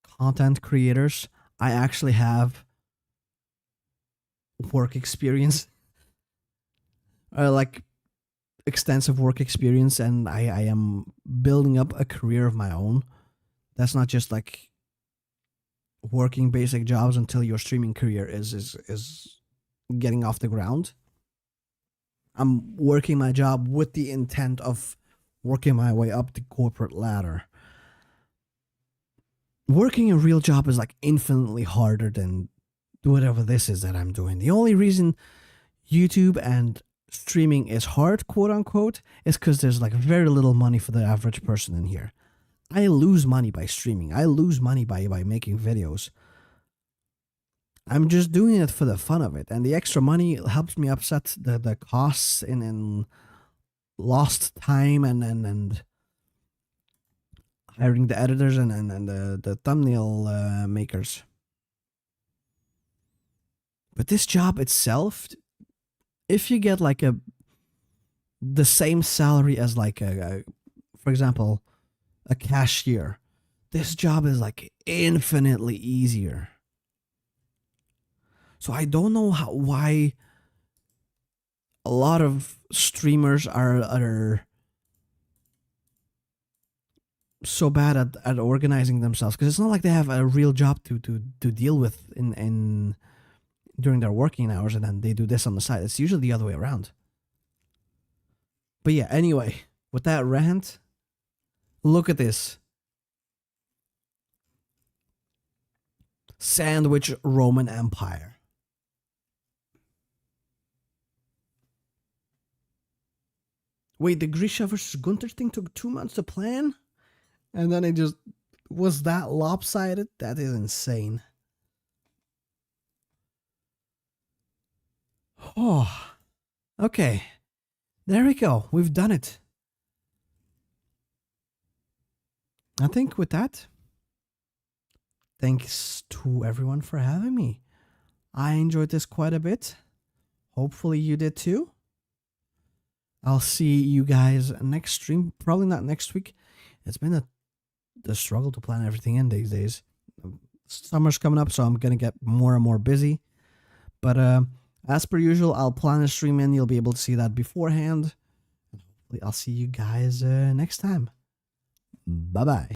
content creators, I actually have work experience. Like, extensive work experience, and I am building up a career of my own. That's not just like working basic jobs until your streaming career is getting off the ground. I'm working my job with the intent of working my way up the corporate ladder. Working a real job is like infinitely harder than whatever this is that I'm doing. The only reason YouTube and streaming is hard, quote unquote, is because there's like very little money for the average person in here. I lose money by streaming. I lose money by making videos. I'm just doing it for the fun of it, and the extra money helps me offset the costs in lost time and hiring the editors and the thumbnail makers. But this job itself, if you get like the same salary as like for example, a cashier, this job is like infinitely easier. So I don't know why a lot of streamers are so bad at organizing themselves, because it's not like they have a real job to deal with in during their working hours, and then they do this on the side. It's usually the other way around. But yeah, anyway, with that rant, look at this. Sandwich Roman Empire. Wait, the Grisha versus Gunther thing took 2 months to plan? And then it just was that lopsided? That is insane. Oh, okay. There we go. We've done it. I think with that, thanks to everyone for having me. I enjoyed this quite a bit. Hopefully you did too. I'll see you guys next stream. Probably not next week. It's been the struggle to plan everything in these days. Summer's coming up, so I'm going to get more and more busy. But as per usual, I'll plan a stream in. You'll be able to see that beforehand. Hopefully I'll see you guys next time. Bye-bye.